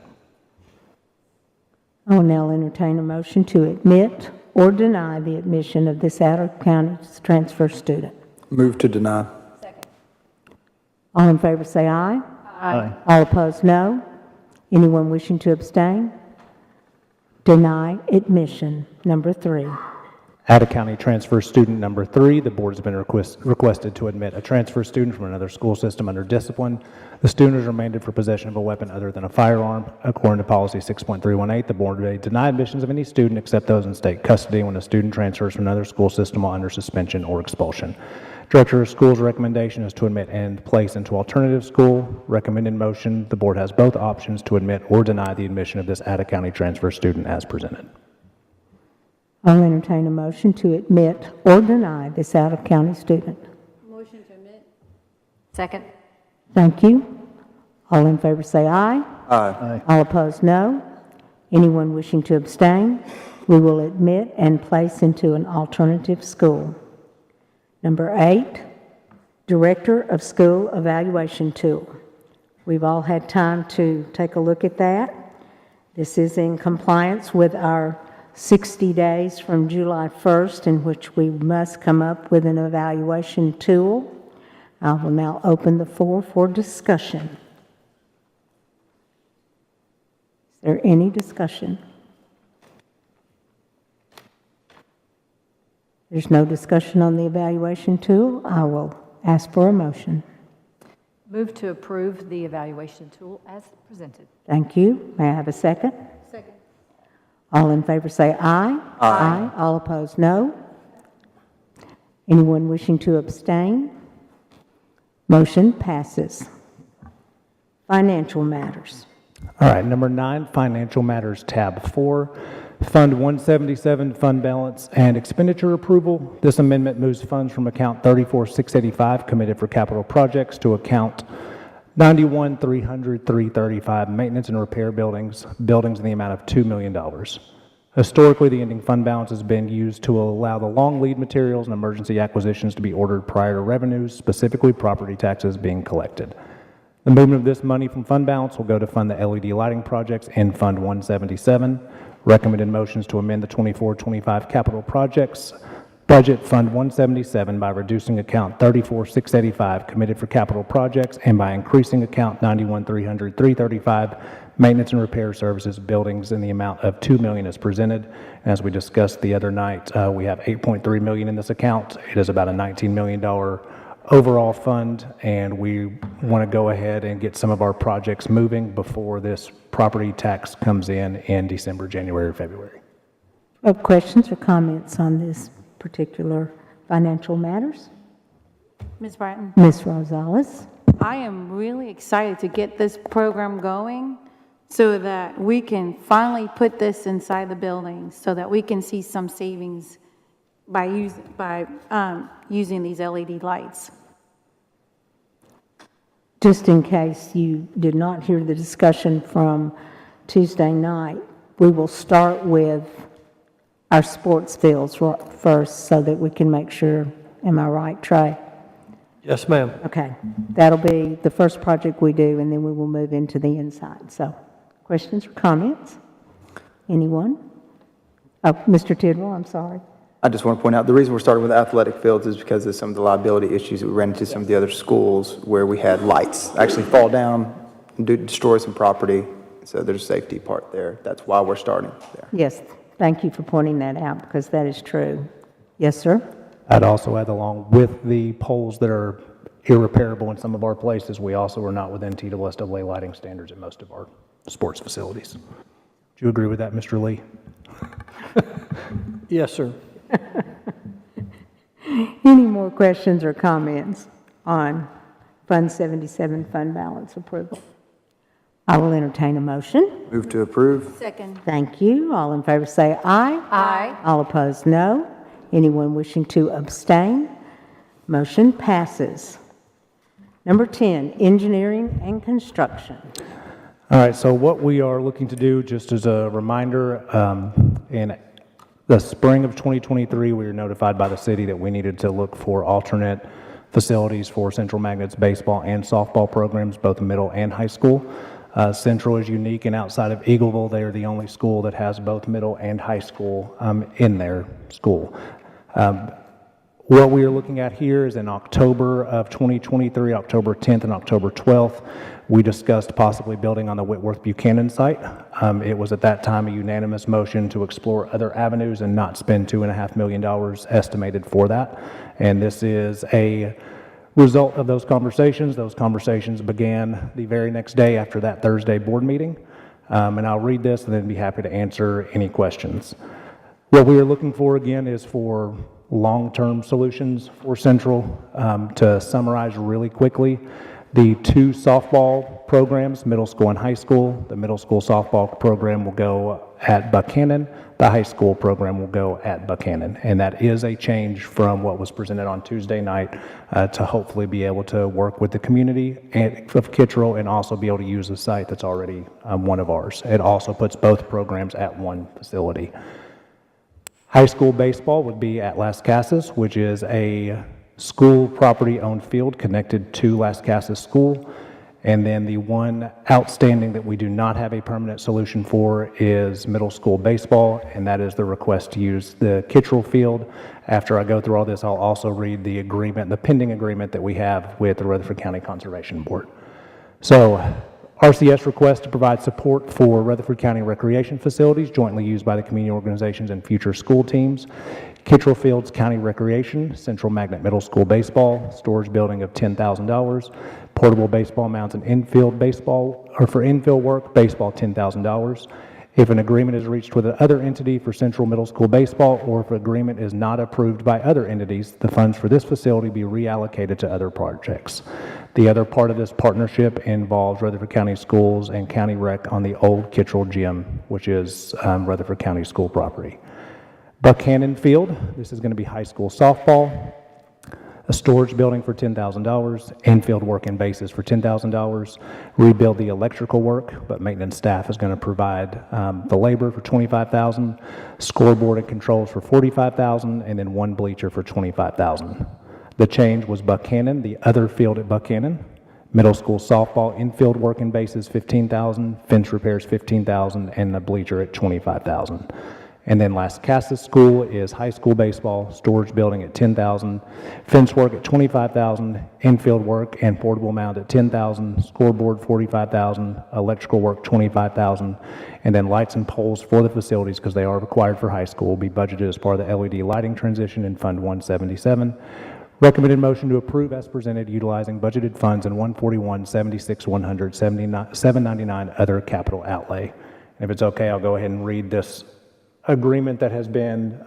I will now entertain a motion to admit or deny the admission of this out-of-county transfer student. Move to deny. All in favor say aye. Aye. All opposed, no. Anyone wishing to abstain? Deny admission. Number 3. Out-of-county transfer student number 3, the board has been requested to admit a transfer student from another school system under discipline. The student is remanded for possession of a weapon other than a firearm. According to policy 6.318, the board may deny admissions of any student except those in state custody when a student transfers from another school system while under suspension or expulsion. Director of Schools' recommendation is to admit and place into alternative school. Recommended motion, the board has both options to admit or deny the admission of this out-of-county transfer student as presented. I'll entertain a motion to admit or deny this out-of-county student. Motion to admit. Second. Thank you. All in favor say aye. Aye. All opposed, no. Anyone wishing to abstain? We will admit and place into an alternative school. Number 8, Director of School Evaluation Tool. We've all had time to take a look at that. This is in compliance with our 60 days from July 1st in which we must come up with an evaluation tool. I will now open the floor for discussion. Is there any discussion? There's no discussion on the evaluation tool. I will ask for a motion. Move to approve the evaluation tool as presented. Thank you. May I have a second? Second. All in favor say aye. Aye. All opposed, no. Anyone wishing to abstain? Motion passes. Financial matters. All right, number 9, Financial Matters, tab 4, Fund 177, Fund Balance and Expenditure Approval. This amendment moves funds from account 34685, Committed for Capital Projects, to account 91,300,335, Maintenance and Repair Buildings in the amount of $2 million. Historically, the ending fund balance has been used to allow the long lead materials and emergency acquisitions to be ordered prior to revenues, specifically property taxes, being collected. The movement of this money from fund balance will go to fund the LED lighting projects in Fund 177. Recommended motions to amend the 24-25 capital projects budget Fund 177 by reducing account 34685, Committed for Capital Projects, and by increasing account 91,300,335, Maintenance and Repair Services Buildings, in the amount of $2 million as presented. As we discussed the other night, we have $8.3 million in this account. It is about a $19 million overall fund, and we want to go ahead and get some of our projects moving before this property tax comes in December, January, or February. Questions or comments on this particular financial matters? Ms. Bratton? Ms. Rosales? I am really excited to get this program going so that we can finally put this inside the building so that we can see some savings by using these LED lights. Just in case you did not hear the discussion from Tuesday night, we will start with our sports fields first so that we can make sure, am I right, Trey? Yes, ma'am. Okay, that'll be the first project we do, and then we will move into the inside. So, questions or comments? Anyone? Oh, Mr. Tidwell, I'm sorry. I just want to point out, the reason we're starting with athletic fields is because of some of the liability issues that we ran into some of the other schools where we had lights actually fall down and destroy some property. So there's a safety part there. That's why we're starting there. Yes, thank you for pointing that out, because that is true. Yes, sir? I'd also add, along with the poles that are irreparable in some of our places, we also are not within TWSAA lighting standards in most of our sports facilities. Do you agree with that, Mr. Lee? Yes, sir. Any more questions or comments on Fund 77 fund balance approval? I will entertain a motion. Move to approve. Second. Thank you. All in favor say aye. Aye. All opposed, no. Anyone wishing to abstain? Motion passes. Number 10, engineering and construction. All right, so what we are looking to do, just as a reminder, in the spring of 2023, we were notified by the city that we needed to look for alternate facilities for Central Magnet's baseball and softball programs, both middle and high school. Central is unique, and outside of Eagleville, they are the only school that has both middle and high school in their school. What we are looking at here is in October of 2023, October 10th and October 12th, we discussed possibly building on the Whitworth Buchanan site. It was at that time a unanimous motion to explore other avenues and not spend $2.5 million estimated for that. And this is a result of those conversations. Those conversations began the very next day after that Thursday board meeting. And I'll read this and then be happy to answer any questions. What we are looking for again is for long-term solutions for Central. To summarize really quickly, the two softball programs, middle school and high school, the middle school softball program will go at Buchanan, the high school program will go at Buchanan. And that is a change from what was presented on Tuesday night to hopefully be able to work with the community of Kittrell and also be able to use the site that's already one of ours. It also puts both programs at one facility. High school baseball would be at Las Casas, which is a school property-owned field connected to Las Casas School. And then the one outstanding that we do not have a permanent solution for is middle school baseball, and that is the request to use the Kittrell field. After I go through all this, I'll also read the agreement, the pending agreement that we have with the Rutherford County Conservation Board. So, RCS request to provide support for Rutherford County recreation facilities jointly used by the community organizations and future school teams. Kittrell Fields County Recreation, Central Magnet Middle School Baseball, storage building of $10,000, portable baseball mounts and infield baseball, or for infield work, baseball $10,000. If an agreement is reached with another entity for Central Middle School Baseball, or if agreement is not approved by other entities, the funds for this facility be reallocated to other projects. The other part of this partnership involves Rutherford County Schools and County Rec on the old Kittrell Gym, which is Rutherford County School property. Buchanan Field, this is going to be high school softball. A storage building for $10,000, infield work and bases for $10,000, rebuild the electrical work, but maintenance staff is going to provide the labor for $25,000, scoreboard and controls for $45,000, and then one bleacher for $25,000. The change was Buchanan, the other field at Buchanan, middle school softball, infield work and bases $15,000, fence repairs $15,000, and the bleacher at $25,000. And then Las Casas School is high school baseball, storage building at $10,000, fence work at $25,000, infield work and portable mound at $10,000, scoreboard $45,000, electrical work $25,000, and then lights and poles for the facilities, because they are required for high school, will be budgeted as part of the LED lighting transition in Fund 177. Recommended motion to approve as presented, utilizing budgeted funds in 141, 76, 100, 799 other capital outlay. And if it's okay, I'll go ahead and read this agreement that has been,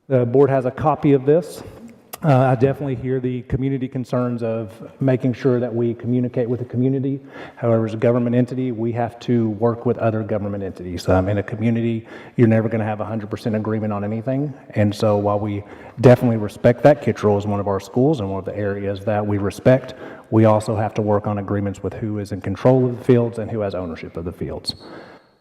the board has a copy of this. I definitely hear the community concerns of making sure that we communicate with the community. However, as a government entity, we have to work with other government entities. In a community, you're never going to have 100% agreement on anything. And so while we definitely respect that, Kittrell is one of our schools and one of the areas that we respect, we also have to work on agreements with who is in control of the fields and who has ownership of the fields.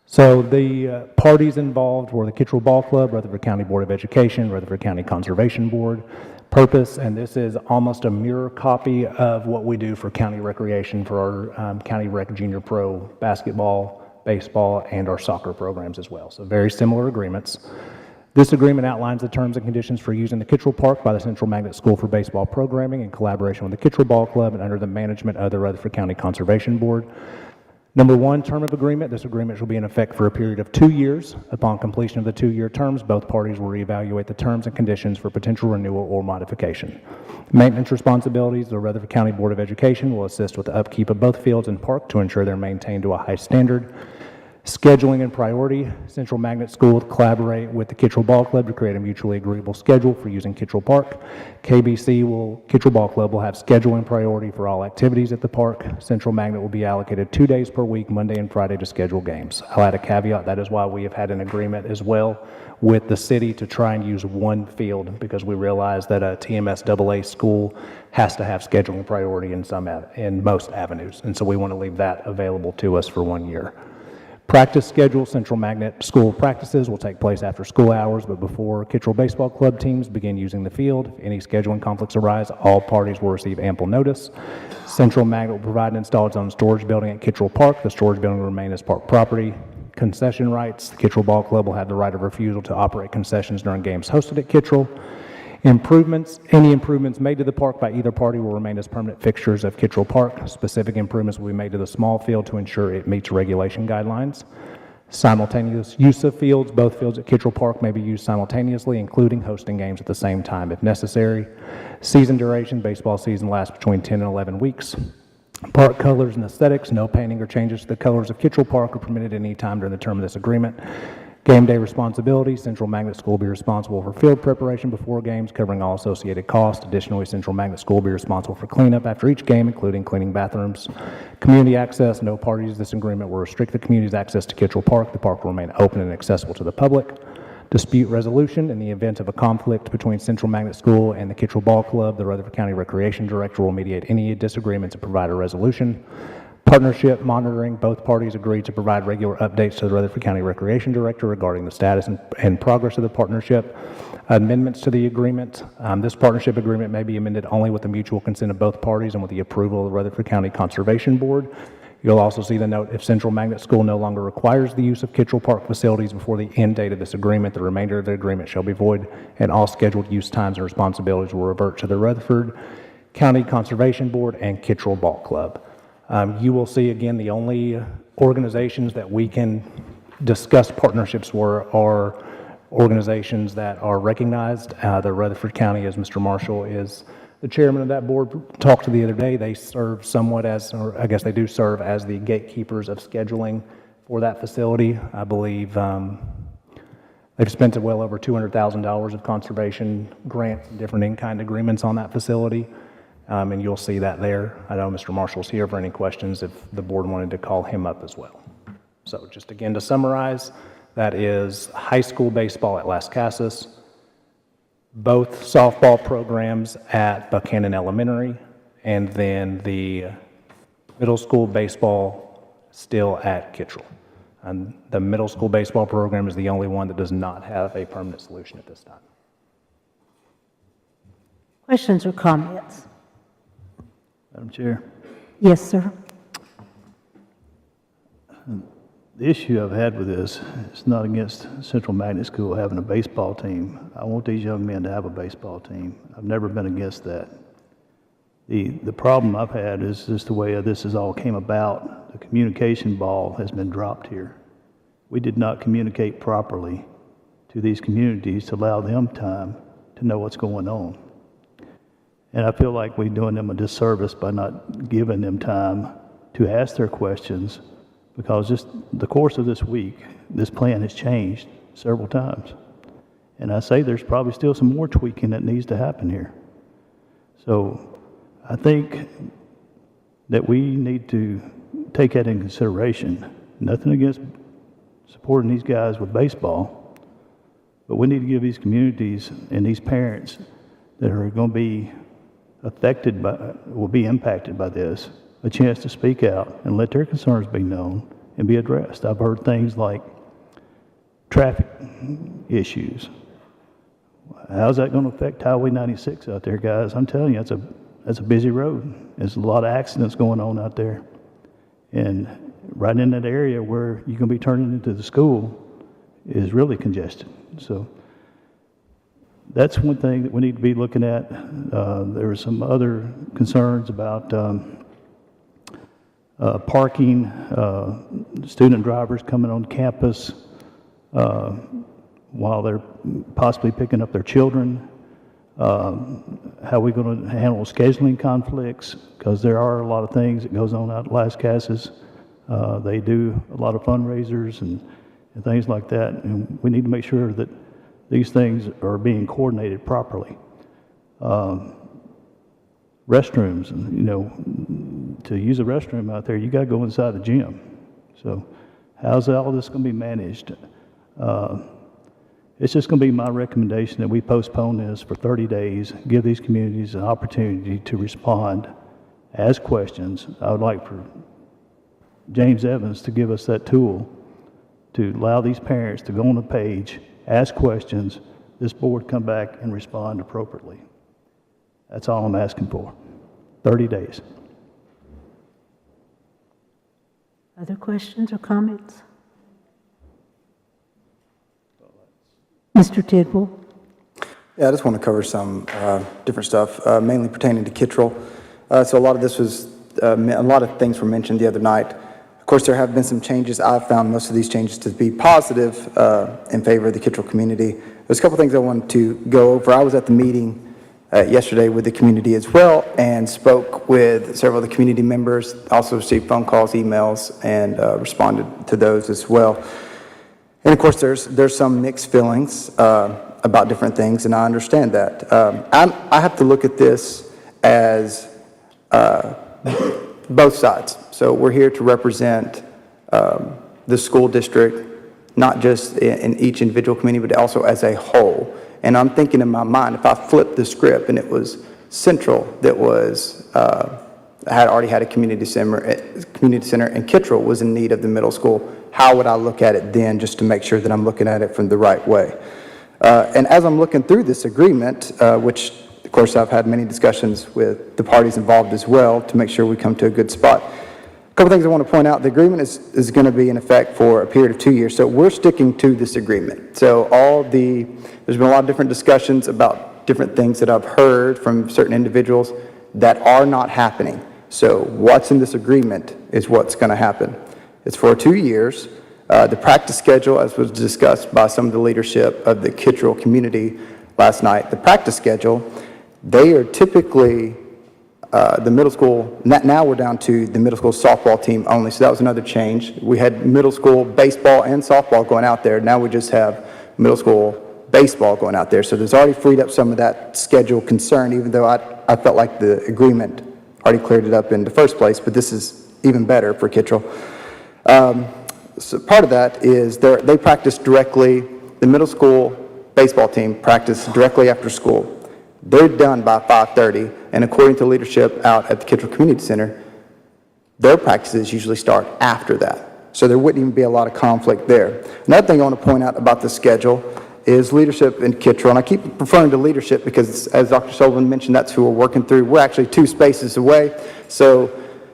So the parties involved were the Kittrell Ball Club, Rutherford County Board of Education, Rutherford County Conservation Board, Purpose, and this is almost a mirror copy of what we do for county recreation for our County Rec Junior Pro basketball, baseball, and our soccer programs as well. So very similar agreements. This agreement outlines the terms and conditions for using the Kittrell Park by the Central Magnet School for baseball programming in collaboration with the Kittrell Ball Club and under the management of the Rutherford County Conservation Board. Number one, term of agreement. This agreement shall be in effect for a period of 2 years. Upon completion of the 2-year terms, both parties will reevaluate the terms and conditions for potential renewal or modification. Maintenance responsibilities. The Rutherford County Board of Education will assist with the upkeep of both fields and park to ensure they're maintained to a high standard. Scheduling and priority. Central Magnet School will collaborate with the Kittrell Ball Club to create a mutually agreeable schedule for using Kittrell Park. Kittrell Ball Club will have scheduling priority for all activities at the park. Central Magnet will be allocated 2 days per week, Monday and Friday, to schedule games. I'll add a caveat. That is why we have had an agreement as well with the city to try and use one field, because we realize that a TMSAA school has to have scheduling priority in most avenues. And so we want to leave that available to us for 1 year. Practice schedule. Central Magnet School practices will take place after school hours, but before Kittrell Baseball Club teams begin using the field. If any scheduling conflicts arise, all parties will receive ample notice. Central Magnet will provide and install its own storage building at Kittrell Park. The storage building will remain as park property. Concession rights. The Kittrell Ball Club will have the right of refusal to operate concessions during games hosted at Kittrell. Improvements. Any improvements made to the park by either party will remain as permanent fixtures of Kittrell Park. Specific improvements will be made to the small field to ensure it meets regulation guidelines. Simultaneous use of fields. Both fields at Kittrell Park may be used simultaneously, including hosting games at the same time if necessary. Season duration. Baseball season lasts between 10 and 11 weeks. Park colors and aesthetics. No painting or changes to the colors of Kittrell Park are permitted at any time during the term of this agreement. Game day responsibilities. Central Magnet School will be responsible for field preparation before games, covering all associated costs. Additionally, Central Magnet School will be responsible for cleanup after each game, including cleaning bathrooms. Community access. No parties to this agreement will restrict the community's access to Kittrell Park. The park will remain open and accessible to the public. Dispute resolution. In the event of a conflict between Central Magnet School and the Kittrell Ball Club, the Rutherford County Recreation Director will mediate any disagreements and provide a resolution. Partnership monitoring. Both parties agreed to provide regular updates to the Rutherford County Recreation Director regarding the status and progress of the partnership. Amendments to the agreement. This partnership agreement may be amended only with the mutual consent of both parties and with the approval of the Rutherford County Conservation Board. You'll also see the note, if Central Magnet School no longer requires the use of Kittrell Park facilities before the end date of this agreement, the remainder of the agreement shall be void, and all scheduled use times and responsibilities will revert to the Rutherford County Conservation Board and Kittrell Ball Club. You will see, again, the only organizations that we can discuss partnerships are organizations that are recognized. The Rutherford County, as Mr. Marshall is the chairman of that board, talked to the other day. They serve somewhat as, or I guess they do serve as the gatekeepers of scheduling for that facility. I believe they've spent well over $200,000 of conservation grants and different in-kind agreements on that facility. And you'll see that there. I know Mr. Marshall's here for any questions if the board wanted to call him up as well. So just again to summarize, that is high school baseball at Las Casas, both softball programs at Buchanan Elementary, and then the middle school baseball still at Kittrell. And the middle school baseball program is the only one that does not have a permanent solution at this time. Questions or comments? Madam Chair, Yes, sir. the issue I've had with this is not against Central Magnet School having a baseball team. I want these young men to have a baseball team. I've never been against that. The problem I've had is just the way this has all came about. The communication ball has been dropped here. We did not communicate properly to these communities to allow them time to know what's going on. And I feel like we're doing them a disservice by not giving them time to ask their questions, because just the course of this week, this plan has changed several times. And I say there's probably still some more tweaking that needs to happen here. So I think that we need to take that in consideration. Nothing against supporting these guys with baseball, but we need to give these communities and these parents that are going to be affected by, will be impacted by this, a chance to speak out and let their concerns be known and be addressed. I've heard things like traffic issues. How's that going to affect Highway 96 out there, guys? I'm telling you, that's a busy road. There's a lot of accidents going on out there. And right in that area where you're going to be turning into the school is really congested. So that's one thing that we need to be looking at. There are some other concerns about parking, student drivers coming on campus while they're possibly picking up their children. How are we going to handle scheduling conflicts? Because there are a lot of things that goes on out at Las Casas. They do a lot of fundraisers and things like that, and we need to make sure that these things are being coordinated properly. Restrooms, and you know, to use a restroom out there, you got to go inside the gym. So how's all this going to be managed? It's just going to be my recommendation that we postpone this for 30 days, give these communities an opportunity to respond, ask questions. I would like for James Evans to give us that tool to allow these parents to go on the page, ask questions, this board come back and respond appropriately. That's all I'm asking for. 30 days. Other questions or comments? Mr. Tidwell? Yeah, I just want to cover some different stuff, mainly pertaining to Kittrell. So a lot of this was, a lot of things were mentioned the other night. Of course, there have been some changes. I've found most of these changes to be positive in favor of the Kittrell community. There's a couple things I wanted to go over. I was at the meeting yesterday with the community as well and spoke with several of the community members, also received phone calls, emails, and responded to those as well. And of course, there's some mixed feelings about different things, and I understand that. I have to look at this as both sides. So we're here to represent the school district, not just in each individual community, but also as a whole. And I'm thinking in my mind, if I flipped the script and it was Central that was had already had a community center, and Kittrell was in need of the middle school, how would I look at it then, just to make sure that I'm looking at it from the right way? And as I'm looking through this agreement, which of course I've had many discussions with the parties involved as well to make sure we come to a good spot. A couple things I want to point out. The agreement is going to be in effect for a period of 2 years, so we're sticking to this agreement. So there's been a lot of different discussions about different things that I've heard from certain individuals that are not happening. So what's in this agreement is what's going to happen. It's for 2 years. The practice schedule, as was discussed by some of the leadership of the Kittrell community last night, the practice schedule, they are typically the middle school, now we're down to the middle school softball team only, so that was another change. We had middle school baseball and softball going out there. Now we just have middle school baseball going out there. So there's already freed up some of that schedule concern, even though I felt like the agreement already cleared it up in the first place, but this is even better for Kittrell. So part of that is they practice directly, the middle school baseball team practice directly after school. They're done by 5:30, and according to leadership out at the Kittrell Community Center, their practices usually start after that. So there wouldn't even be a lot of conflict there. Another thing I want to point out about the schedule is leadership in Kittrell, and I keep referring to leadership because, as Dr. Sullivan mentioned, that's who we're working through. We're actually 2 spaces away. So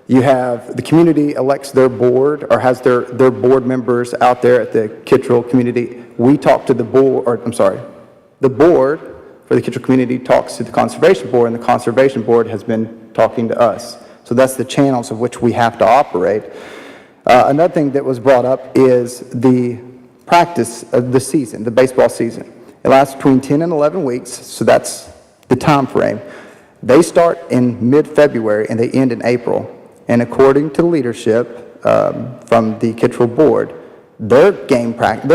you have the community elects their board or has their board members out there at the Kittrell community. We talk to the board, the board for the Kittrell community talks to the Conservation Board, and the Conservation Board has been talking to us. So that's the channels of which we have to operate. Another thing that was brought up is the practice of the season, the baseball season. It lasts between 10 and 11 weeks, so that's the time frame. They start in mid-February and they end in April. And according to leadership from the Kittrell Board, their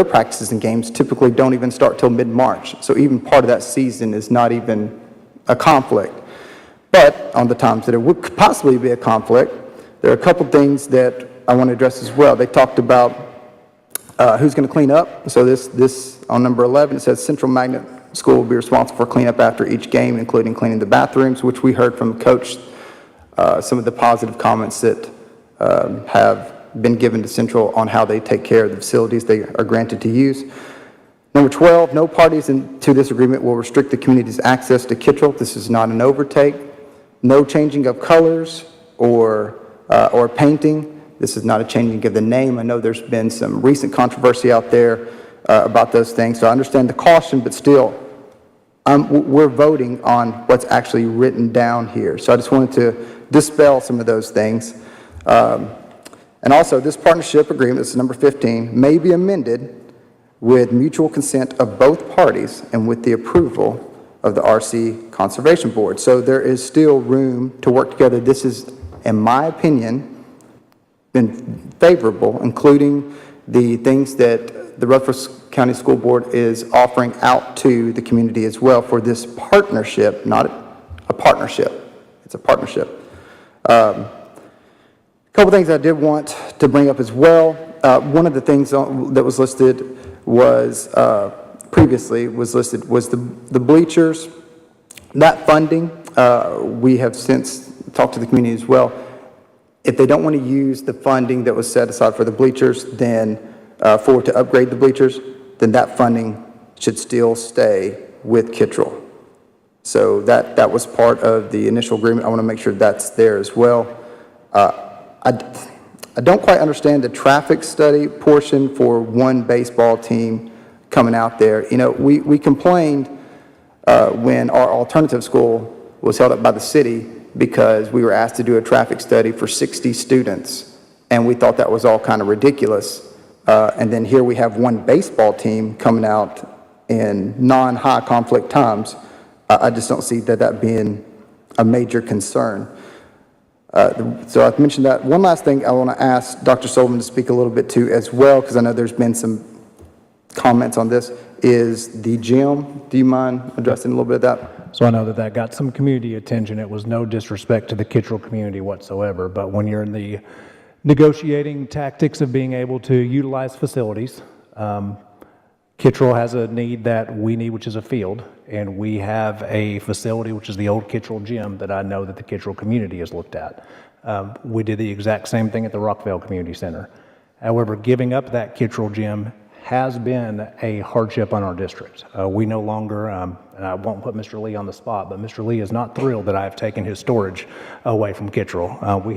practices and games typically don't even start till mid-March. So even part of that season is not even a conflict. But on the times that it would possibly be a conflict, there are a couple things that I want to address as well. They talked about who's going to clean up. So this on number 11, it says Central Magnet School will be responsible for cleanup after each game, including cleaning the bathrooms, which we heard from Coach, some of the positive comments that have been given to Central on how they take care of the facilities they are granted to use. Number 12, no parties to this agreement will restrict the community's access to Kittrell. This is not an overtake. No changing of colors or painting. This is not a changing of the name. I know there's been some recent controversy out there about those things, so I understand the caution, but still, we're voting on what's actually written down here. So I just wanted to dispel some of those things. And also, this partnership agreement, this is number 15, may be amended with mutual consent of both parties and with the approval of the RC Conservation Board. So there is still room to work together. This is, in my opinion, been favorable, including the things that the Rutherford County School Board is offering out to the community as well for this partnership, not a partnership. It's a partnership. A couple things I did want to bring up as well. One of the things that was listed was, previously was listed, was the bleachers. That funding, we have since talked to the community as well. If they don't want to use the funding that was set aside for the bleachers, then to upgrade the bleachers, then that funding should still stay with Kittrell. So that was part of the initial agreement. I want to make sure that's there as well. I don't quite understand the traffic study portion for one baseball team coming out there. You know, we complained when our alternative school was held up by the city because we were asked to do a traffic study for 60 students, and we thought that was all kind of ridiculous. And then here we have one baseball team coming out in non-high conflict times. I just don't see that being a major concern. So I've mentioned that. One last thing I want to ask Dr. Sullivan to speak a little bit to as well, because I know there's been some comments on this, is the gym. Do you mind addressing a little bit of that? So I know that got some community attention. It was no disrespect to the Kittrell community whatsoever, but when you're in the negotiating tactics of being able to utilize facilities, Kittrell has a need that we need, which is a field, and we have a facility, which is the old Kittrell gym, that I know that the Kittrell community has looked at. We did the exact same thing at the Rockvale Community Center. However, giving up that Kittrell gym has been a hardship on our district. We no longer, and I won't put Mr. Lee on the spot, but Mr. Lee is not thrilled that I have taken his storage away from Kittrell. We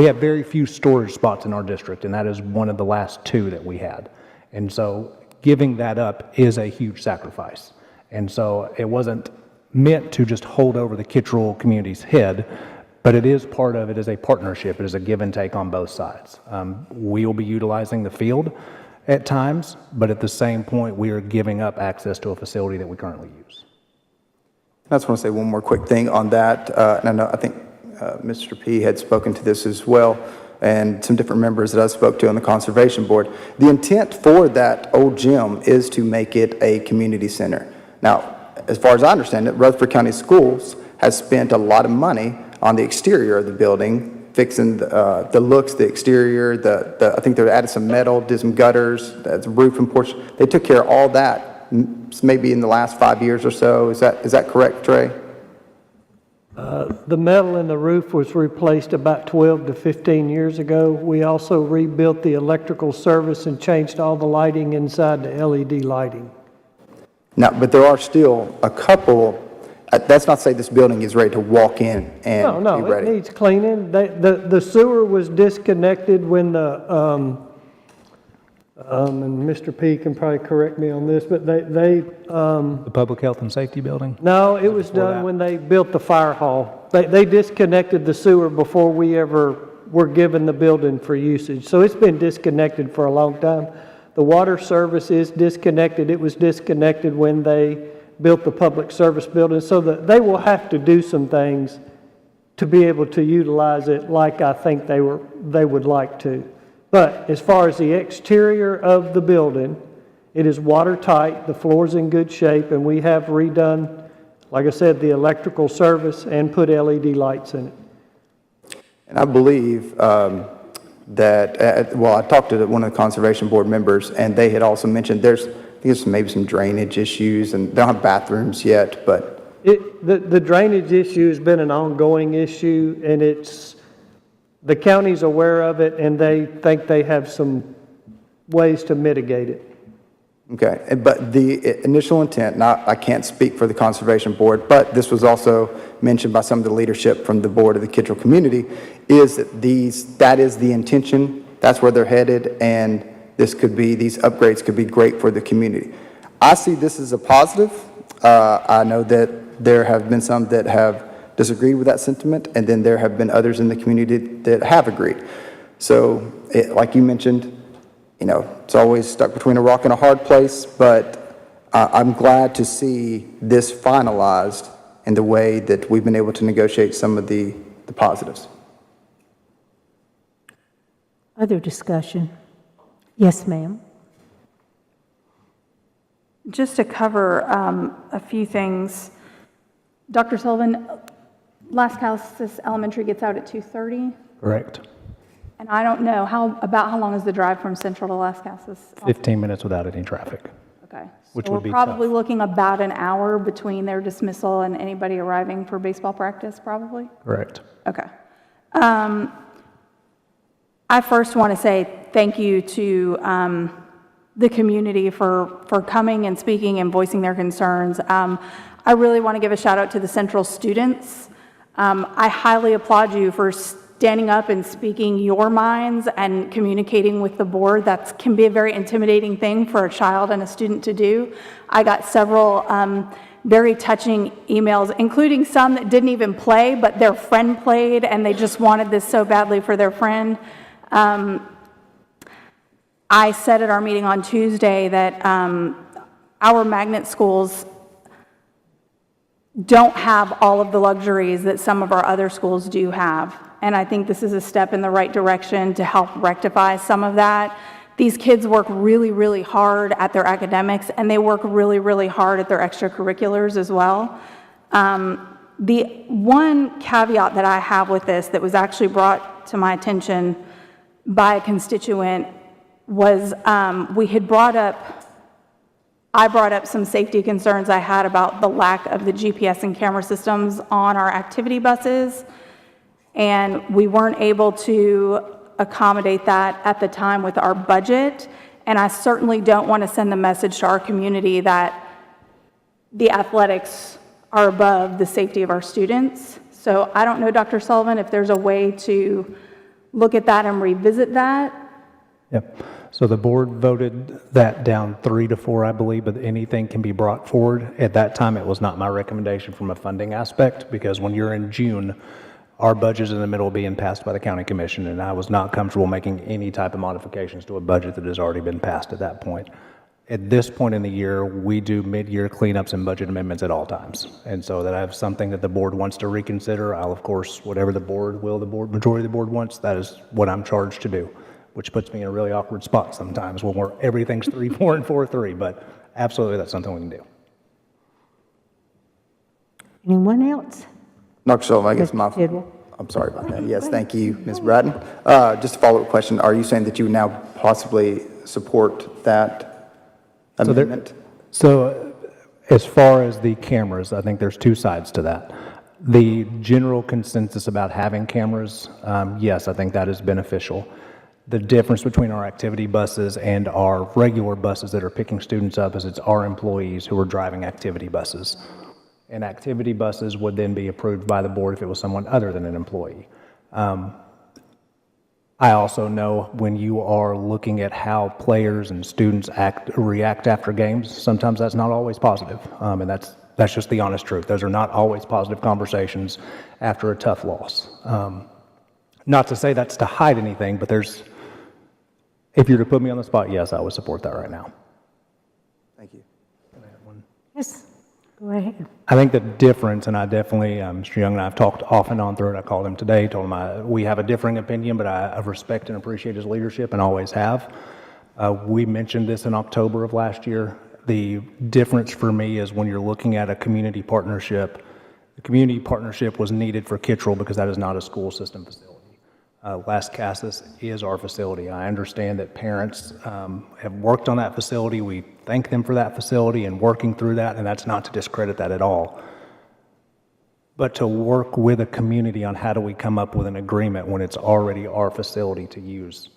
have very few storage spots in our district, and that is one of the last two that we had. And so giving that up is a huge sacrifice. And so it wasn't meant to just hold over the Kittrell community's head, but it is part of it as a partnership. It is a give and take on both sides. We will be utilizing the field at times, but at the same point, we are giving up access to a facility that we currently use. I just want to say one more quick thing on that. And I think Mr. P had spoken to this as well, and some different members that I spoke to on the Conservation Board. The intent for that old gym is to make it a community center. Now, as far as I understand it, Rutherford County Schools has spent a lot of money on the exterior of the building, fixing the looks, the exterior, I think they added some metal, did some gutters, the roof and porch. They took care of all that maybe in the last 5 years or so. Is that correct, Trey? The metal in the roof was replaced about 12 to 15 years ago. We also rebuilt the electrical service and changed all the lighting inside the LED lighting. Now, but there are still a couple. That's not to say this building is ready to walk in and be ready. It needs cleaning. The sewer was disconnected when the and Mr. P can probably correct me on this, but the Public Health and Safety Building? No, it was done when they built the fire hall. They disconnected the sewer before we ever were given the building for usage. So it's been disconnected for a long time. The water service is disconnected. It was disconnected when they built the public service building, so that they will have to do some things to be able to utilize it like I think they would like to. But as far as the exterior of the building, it is watertight, the floor's in good shape, and we have redone like I said, the electrical service and put LED lights in it. And I believe well, I talked to one of the Conservation Board members, and they had also mentioned I think there's maybe some drainage issues, and they don't have bathrooms yet, but The drainage issue has been an ongoing issue, and the county's aware of it, and they think they have some ways to mitigate it. okay. But the initial intent, I can't speak for the Conservation Board, but this was also mentioned by some of the leadership from the board of the Kittrell community, is that that is the intention, that's where they're headed, and these upgrades could be great for the community. I see this as a positive. I know that there have been some that have disagreed with that sentiment, and then there have been others in the community that have agreed. So, like you mentioned, it's always stuck between a rock and a hard place, but I'm glad to see this finalized in the way that we've been able to negotiate some of the positives. Other discussion? Yes, ma'am. Just to cover a few things, Dr. Sullivan, Las Casas Elementary gets out at 2:30, Correct. and I don't know, how long is the drive from Central to Las Casas? 15 minutes without any traffic. Okay. Which So would be we're probably looking about an hour between their dismissal and anybody arriving for baseball practice, probably? Correct. Okay. I first want to say thank you to the community for coming and speaking and voicing their concerns. I really want to give a shout out to the Central students. I highly applaud you for standing up and speaking your minds and communicating with the board. That can be a very intimidating thing for a child and a student to do. I got several very touching emails, including some that didn't even play, but their friend played and they just wanted this so badly for their friend. I said at our meeting on Tuesday that our magnet schools don't have all of the luxuries that some of our other schools do have. And I think this is a step in the right direction to help rectify some of that. These kids work really, really hard at their academics, and they work really, really hard at their extracurriculars as well. The one caveat that I have with this that was actually brought to my attention by a constituent was I brought up some safety concerns I had about the lack of the GPS and camera systems on our activity buses, and we weren't able to accommodate that at the time with our budget, and I certainly don't want to send the message to our community that the athletics are above the safety of our students. So I don't know, Dr. Sullivan, if there's a way to look at that and revisit that. Yep. So the board voted that down 3-4, I believe, but anything can be brought forward. At that time, it was not my recommendation from a funding aspect, because when you're in June, our budget's in the middle of being passed by the county commission, and I was not comfortable making any type of modifications to a budget that has already been passed at that point. At this point in the year, we do mid-year cleanups and budget amendments at all times. And so that I have something that the board wants to reconsider, I'll, of course, whatever the majority of the board wants, that is what I'm charged to do, which puts me in a really awkward spot sometimes when everything's 3-4 and 4-3, but absolutely that's something we can do. Anyone else? Dr. Sullivan, I guess Mr. Tidwell. I'm sorry about that. Yes, thank you, Ms. Bratton. Just a follow-up question. Are you saying that you would now possibly support that amendment? So as far as the cameras, I think there's two sides to that. The general consensus about having cameras, yes, I think that is beneficial. The difference between our activity buses and our regular buses that are picking students up is it's our employees who are driving activity buses. And activity buses would then be approved by the board if it was someone other than an employee. I also know when you are looking at how players and students react after games, sometimes that's not always positive. And that's just the honest truth. Those are not always positive conversations after a tough loss. Not to say that's to hide anything, but if you were to put me on the spot, yes, I would support that right now. Thank you. Yes, go ahead. I think the difference, and I definitely, Mr. Young and I have talked off and on through it. I called him today, told him we have a differing opinion, but I respect and appreciate his leadership and always have. We mentioned this in October of last year. The difference for me is when you're looking at a community partnership, the community partnership was needed for Kittrell because that is not a school system facility. Las Casas is our facility. I understand that parents have worked on that facility. We thank them for that facility and working through that, and that's not to discredit that at all. But to work with a community on how do we come up with an agreement when it's already our facility to use,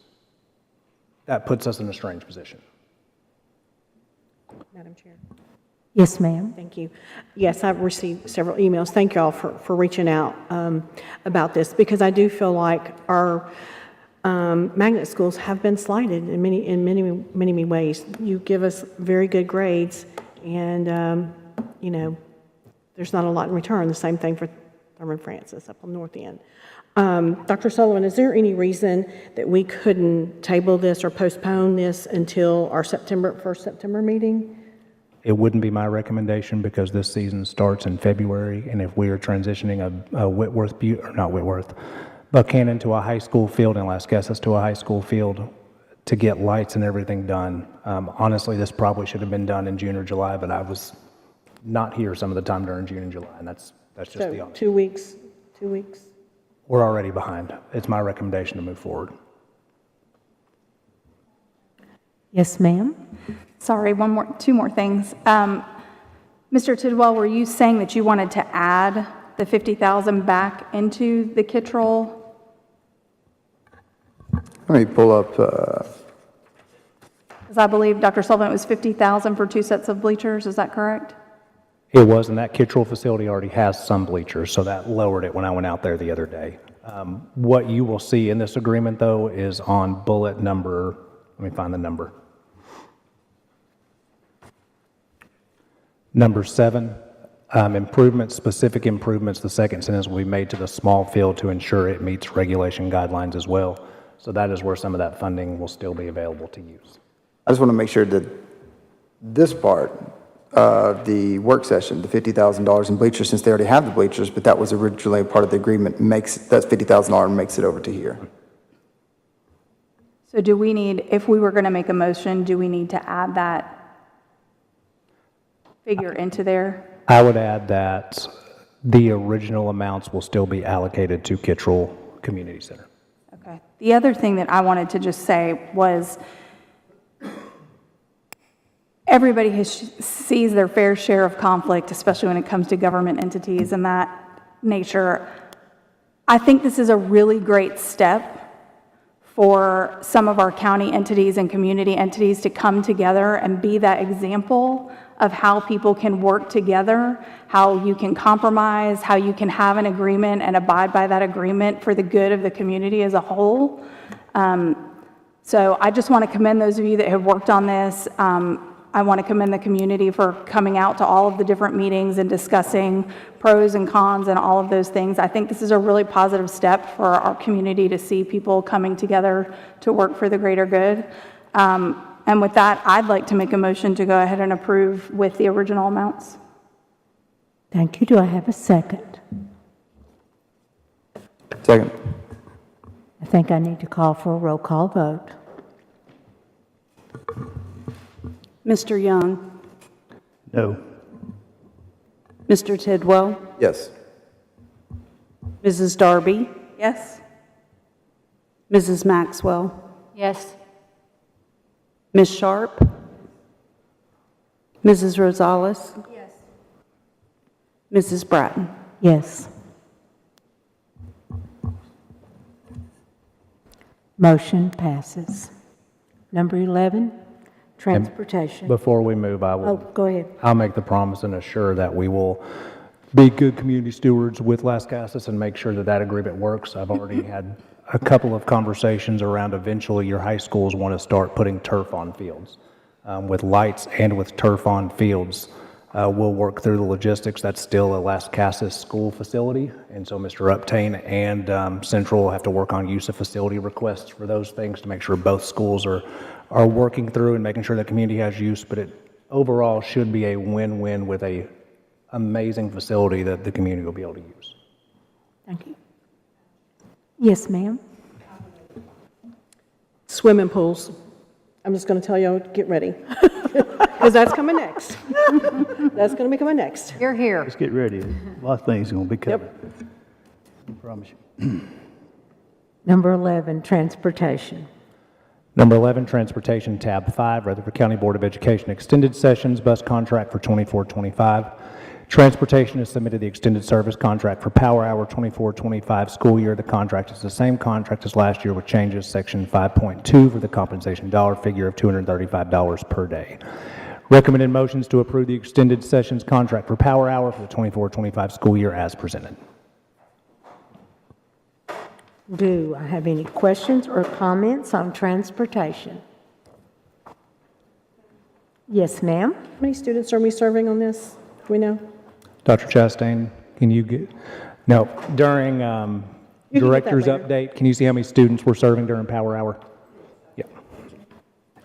that puts us in a strange position. Madam Chair. Yes, ma'am. Thank you. Yes, I've received several emails. Thank you all for reaching out about this, because I do feel like our magnet schools have been slighted in many ways. You give us very good grades, and you know, there's not a lot in return. The same thing for Thurman Francis up on the north end. Dr. Sullivan, is there any reason that we couldn't table this or postpone this until our first September meeting? It wouldn't be my recommendation because this season starts in February, and if we are transitioning Buchanan to a high school field and Las Casas to a high school field to get lights and everything done, honestly, this probably should have been done in June or July, but I was not here some of the time during June and July, and that's just the honest. 2 weeks? We're already behind. It's my recommendation to move forward. Yes, ma'am. Sorry, two more things. Mr. Tidwell, were you saying that you wanted to add the 50,000 back into the Kittrell? Let me pull up, Because I believe, Dr. Sullivan, it was 50,000 for 2 sets of bleachers, is that correct? It was, and that Kittrell facility already has some bleachers, so that lowered it when I went out there the other day. What you will see in this agreement, though, is on bullet number, let me find the number. Number 7, specific improvements, the second sentence will be made to the small field to ensure it meets regulation guidelines as well. So that is where some of that funding will still be available to use. I just want to make sure that this part of the work session, the $50,000 in bleachers, since they already have the bleachers, but that was originally part of the agreement, that's $50,000 and makes it over to here. So do we need, if we were going to make a motion, do we need to add that figure into there? I would add that the original amounts will still be allocated to Kittrell Community Center. Okay. The other thing that I wanted to just say was everybody sees their fair share of conflict, especially when it comes to government entities and that nature. I think this is a really great step for some of our county entities and community entities to come together and be that example of how people can work together, how you can compromise, how you can have an agreement and abide by that agreement for the good of the community as a whole. So I just want to commend those of you that have worked on this. I want to commend the community for coming out to all of the different meetings and discussing pros and cons and all of those things. I think this is a really positive step for our community to see people coming together to work for the greater good. And with that, I'd like to make a motion to go ahead and approve with the original amounts. Thank you. Do I have a second? Second. I think I need to call for a roll call vote. Mr. Young? No. Mr. Tidwell? Yes. Mrs. Darby? Yes? Mrs. Maxwell? Yes. Ms. Sharp? Mrs. Rosales? Yes. Mrs. Bratton? Yes. Motion passes. Number 11, transportation. Before we move, Oh, go ahead. I'll make the promise and assure that we will be good community stewards with Las Casas and make sure that that agreement works. I've already had a couple of conversations around eventually your high schools want to start putting turf on fields. With lights and with turf on fields, we'll work through the logistics. That's still a Las Casas school facility, and so Mr. Uptain and Central will have to work on use of facility requests for those things to make sure both schools are working through and making sure the community has use, but it overall should be a win-win with a amazing facility that the community will be able to use. Thank you. Yes, ma'am. Swimming pools. I'm just going to tell you, get ready. because that's coming next. That's going to be coming next. You're here. Let's get ready. A lot of things are going to be covered. I promise you. Number 11, transportation. Number 11, Transportation, Tab 5, Rutherford County Board of Education Extended Sessions Bus Contract for 24-25. Transportation has submitted the extended service contract for Power Hour 24-25 school year. The contract is the same contract as last year with changes, Section 5.2 for the compensation dollar figure of $235 per day. Recommended motions to approve the extended sessions contract for Power Hour for the 24-25 school year as presented. Do I have any questions or comments on transportation? Yes, ma'am. How many students are we serving on this? Do we know? Dr. Chastain, can you get, no, during You can get that director's later. update, can you see how many students we're serving during Power Hour? Yeah.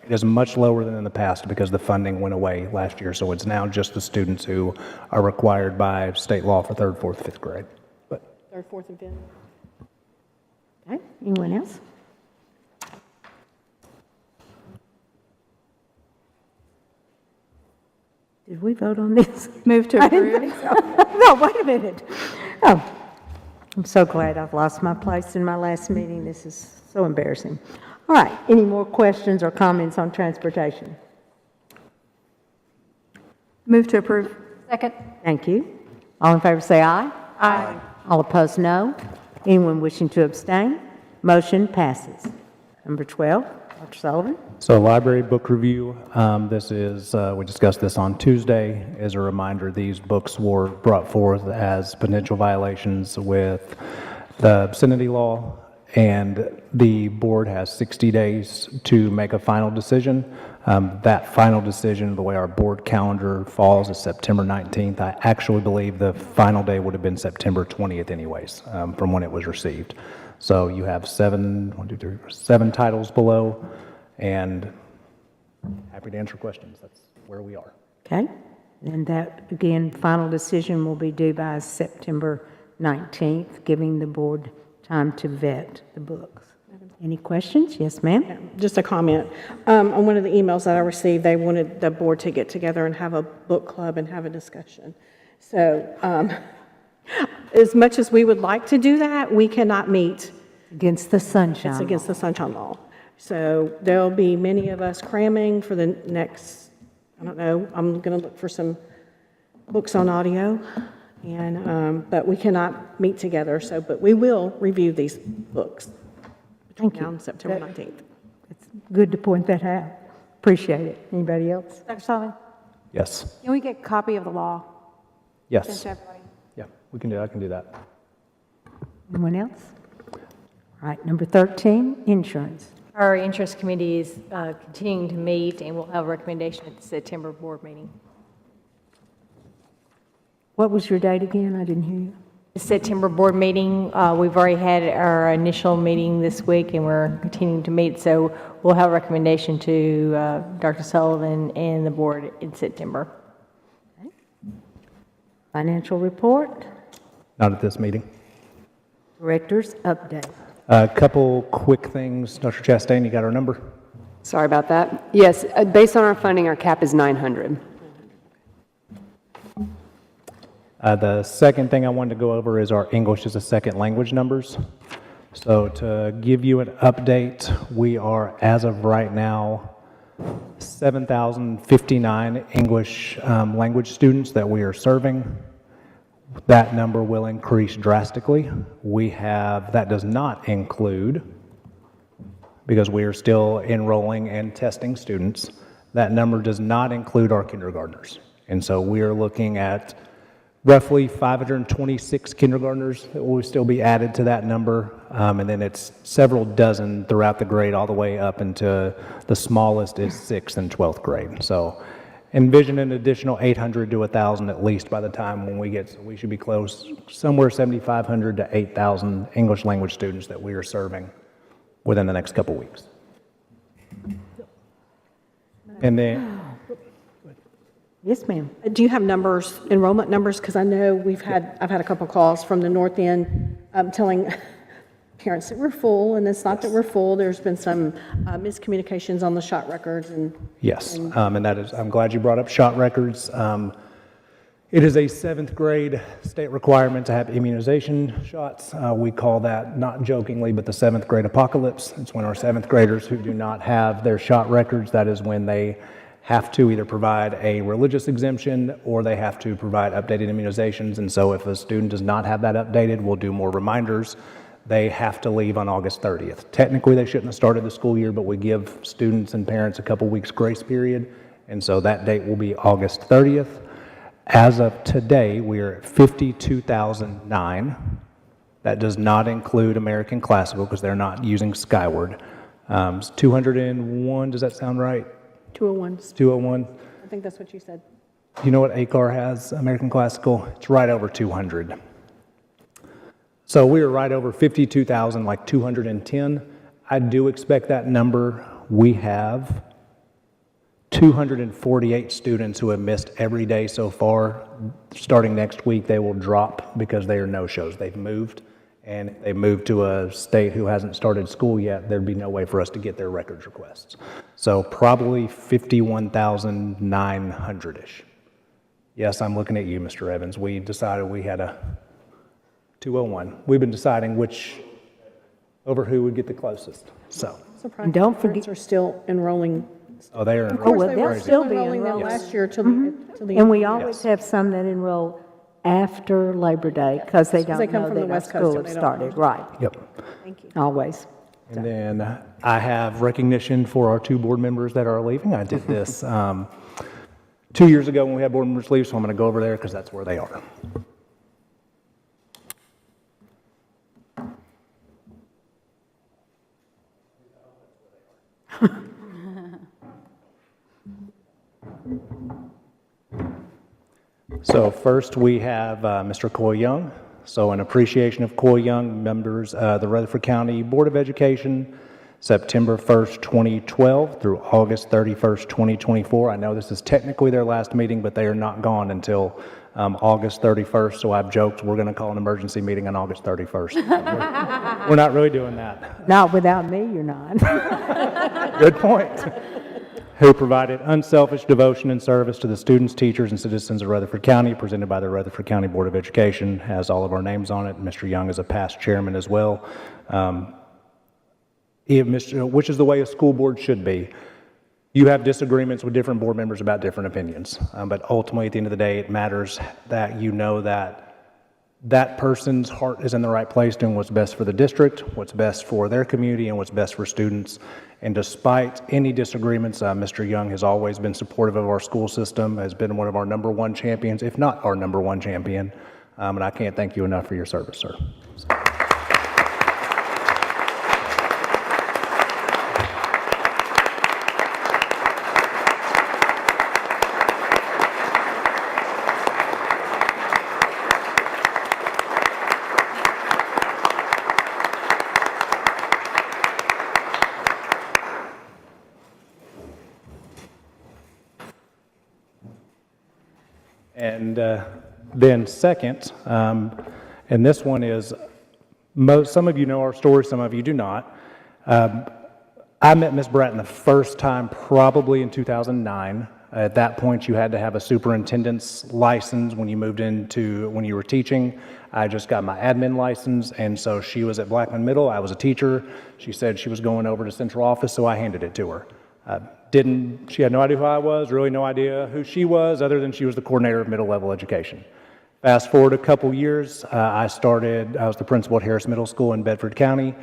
It is much lower than in the past because the funding went away last year, so it's now just the students who are required by state law for 3rd, 4th, 5th grade. Third, fourth, and fifth. Okay, anyone else? Did we vote on this? Move to I didn't approve. think so. No, wait a minute. Oh, I'm so glad I've lost my place in my last meeting. This is so embarrassing. All right, any more questions or comments on transportation? Move to approve. Second. Thank you. All in favor say aye. Aye. All opposed, no. Anyone wishing to abstain? Motion passes. Number 12, Dr. Sullivan. So library book review, this is, we discussed this on Tuesday. As a reminder, these books were brought forth as potential violations with the obscenity law, and the board has 60 days to make a final decision. That final decision, the way our board calendar falls, is September 19th. I actually believe the final day would have been September 20th anyways, from when it was received. So you have 7 titles below, and happy to answer questions. That's where we are. Okay, and that, again, final decision will be due by September 19th, giving the board time to vet the books. Any questions? Yes, ma'am? Just a comment. On one of the emails that I received, they wanted the board to get together and have a book club and have a discussion. So as much as we would like to do that, we cannot meet. Against the sunshine It's law. against the sunshine law. So there'll be many of us cramming for the next, I don't know, I'm going to look for some books on audio, and but we cannot meet together. So, but we will review these books. Thank you. On September 19th. It's good to point that out. Appreciate it. Anybody else? Dr. Sullivan, Yes. can we get a copy of the law? Yes. Sent to everybody? Yeah, we can do. I can do that. Anyone else? All right, number 13, insurance. Our insurance committee is continuing to meet, and we'll have a recommendation at the September board meeting. What was your date again? I didn't hear you. The September board meeting, we've already had our initial meeting this week, and we're continuing to meet, so we'll have a recommendation to Dr. Sullivan and the board in September. Financial report, Not at this meeting. director's update. A couple quick things. Dr. Chastain, you got our number? Sorry about that. Yes, based on our funding, our cap is 900. The second thing I wanted to go over is our English as a second language numbers. So to give you an update, we are, as of right now, 7,059 English language students that we are serving. That number will increase drastically. That does not include, because we are still enrolling and testing students, that number does not include our kindergartners. And so we are looking at roughly 526 kindergartners that will still be added to that number, and then it's several dozen throughout the grade all the way up into the smallest is 6th and 12th grade. So envision an additional 800 to 1,000 at least by the time when we should be close, somewhere 7,500 to 8,000 English language students that we are serving within the next couple weeks. And then, Yes, ma'am. Do you have numbers, enrollment numbers? Because I know I've had a couple calls from the north end telling parents that we're full, and it's not that we're full. There's been some miscommunications on the shot records and. Yes, and that is, I'm glad you brought up shot records. It is a 7th grade state requirement to have immunization shots. We call that, not jokingly, but the 7th grade apocalypse. It's when our 7th graders who do not have their shot records, that is when they have to either provide a religious exemption or they have to provide updated immunizations. And so if a student does not have that updated, we'll do more reminders. They have to leave on August 30th. Technically, they shouldn't have started the school year, but we give students and parents a couple weeks grace period. And so that date will be August 30th. As of today, we are at 52,009. That does not include American Classical because they're not using Skyward. 201, does that sound right? 201. 201. I think that's what you said. You know what ACAR has, American Classical? It's right over 200. So we are right over 52,000, like 210. I do expect that number. We have 248 students who have missed every day so far. Starting next week, they will drop because they are no-shows. They've moved, and if they moved to a state who hasn't started school yet, there'd be no way for us to get their records requests. So probably 51,900-ish. Yes, I'm looking at you, Mr. Evans. We decided we had a 201. We've been deciding over who would get the closest, so. Surprised Don't parents are still enrolling. Oh, they are. Of course, well, they they'll were still still be enrolling them enrolled. last year till the And we end. always have some that enroll after Labor Day because they don't they come know from the that our West Coast school and has they don't started. Right, Yep. Thank you. always. And then I have recognition for our 2 board members that are leaving. I did this 2 years ago when we had board members leave, so I'm going to go over there because that's where they are. So first we have Mr. Coy Young. So in appreciation of Coy Young, members of the Rutherford County Board of Education, September 1st, 2012 through August 31st, 2024. I know this is technically their last meeting, but they are not gone until August 31st. So I've joked we're going to call an emergency meeting on August 31st. We're not really doing that. Not without me, you're not. Good point. Who provided unselfish devotion and service to the students, teachers, and citizens of Rutherford County, presented by the Rutherford County Board of Education. Has all of our names on it. Mr. Young is a past chairman as well, which is the way a school board should be. You have disagreements with different board members about different opinions, but ultimately, at the end of the day, it matters that you know that that person's heart is in the right place, doing what's best for the district, what's best for their community, and what's best for students. And despite any disagreements, Mr. Young has always been supportive of our school system, has been one of our #1 champions, if not our #1 champion. And I can't thank you enough for your service, sir. And then second, and this one is, some of you know our story, some of you do not. I met Ms. Bratton the first time probably in 2009. At that point, you had to have a superintendent's license when you when you were teaching. I just got my admin license, and so she was at Blackman Middle. I was a teacher. She said she was going over to central office, so I handed it to her. She had no idea who I was, really no idea who she was, other than she was the coordinator of middle level education. Fast forward a couple years, I was the principal at Harris Middle School in Bedford County.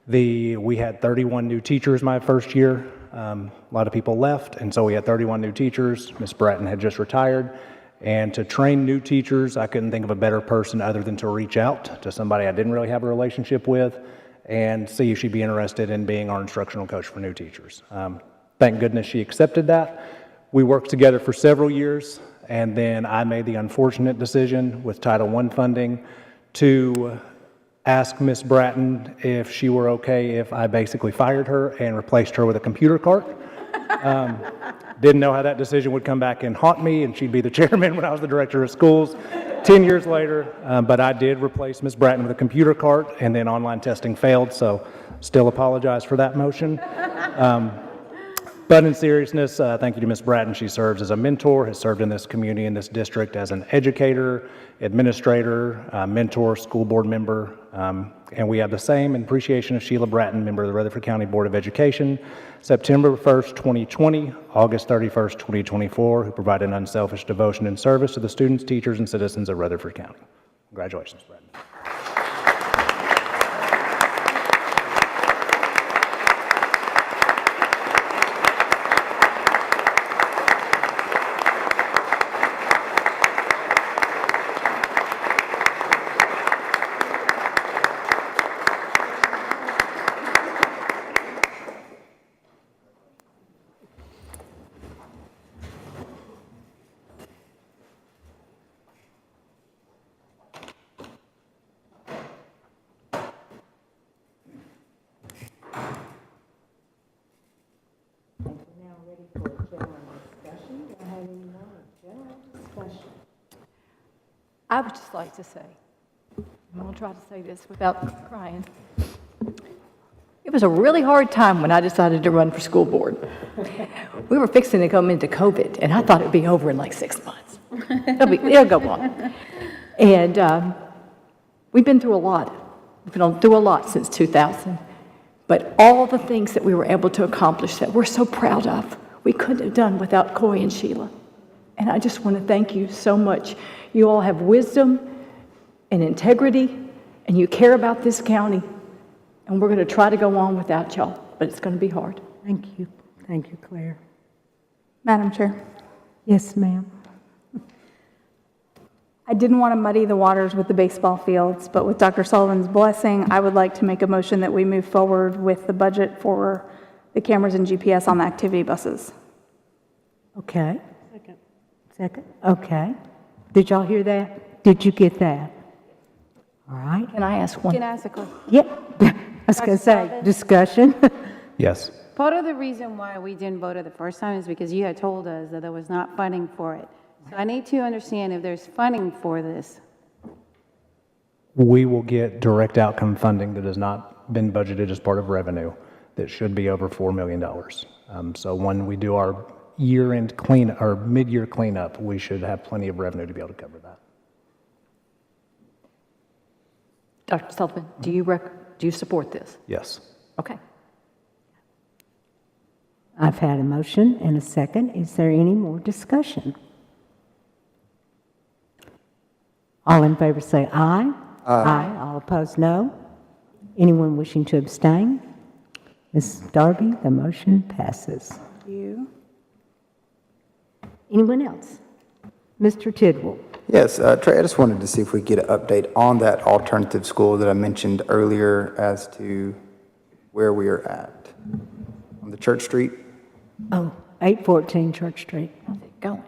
We had 31 new teachers my first year. A lot of people left, and so we had 31 new teachers. Ms. Bratton had just retired. And to train new teachers, I couldn't think of a better person other than to reach out to somebody I didn't really have a relationship with and see if she'd be interested in being our instructional coach for new teachers. Thank goodness she accepted that. We worked together for several years, and then I made the unfortunate decision with Title I funding to ask Ms. Bratton if she were okay if I basically fired her and replaced her with a computer clerk. Didn't know how that decision would come back and haunt me, and she'd be the chairman when I was the director of schools 10 years later. But I did replace Ms. Bratton with a computer cart, and then online testing failed, so still apologize for that motion. But in seriousness, thank you to Ms. Bratton. She serves as a mentor, has served in this community, in this district as an educator, administrator, mentor, school board member. And we have the same appreciation of Sheila Bratton, member of the Rutherford County Board of Education, September 1st, 2020, August 31st, 2024, who provided unselfish devotion and service to the students, teachers, and citizens of Rutherford County. Congratulations, Bratton. I would just like to say, and I'll try to say this without crying. It was a really hard time when I decided to run for school board. We were fixing to come into COVID, and I thought it'd be over in like 6 months. It'll go on. And we've been through a lot. We've been through a lot since 2000. But all the things that we were able to accomplish that we're so proud of, we couldn't have done without Coy and Sheila. And I just want to thank you so much. You all have wisdom and integrity, and you care about this county. And we're going to try to go on without y'all, but it's going to be hard. Thank you. Thank you, Claire. Madam Chair, Yes, ma'am. I didn't want to muddy the waters with the baseball fields, but with Dr. Sullivan's blessing, I would like to make a motion that we move forward with the budget for the cameras and GPS on the activity buses. Okay. Second. Okay. Did y'all hear that? Did you get that? All right. Can I ask one? Can I ask a question? Yep. I was going to say, discussion. Yes. Part of the reason why we didn't vote it the first time is because you had told us that there was not funding for it. So I need to understand if there's funding for this. We will get direct outcome funding that has not been budgeted as part of revenue that should be over $4 million. So when we do our year-end clean or mid-year cleanup, we should have plenty of revenue to be able to cover that. Dr. Sullivan, do you support this? Yes. Okay. I've had a motion and a second. Is there any more discussion? All in favor say aye. Aye. All opposed, no. Anyone wishing to abstain? Ms. Darby, the motion passes. Thank you. Anyone else? Mr. Tidwell. Yes, Trey, I just wanted to see if we could get an update on that alternative school that I mentioned earlier as to where we are at. On the Church Street? Oh, 814 Church Street. How's it going?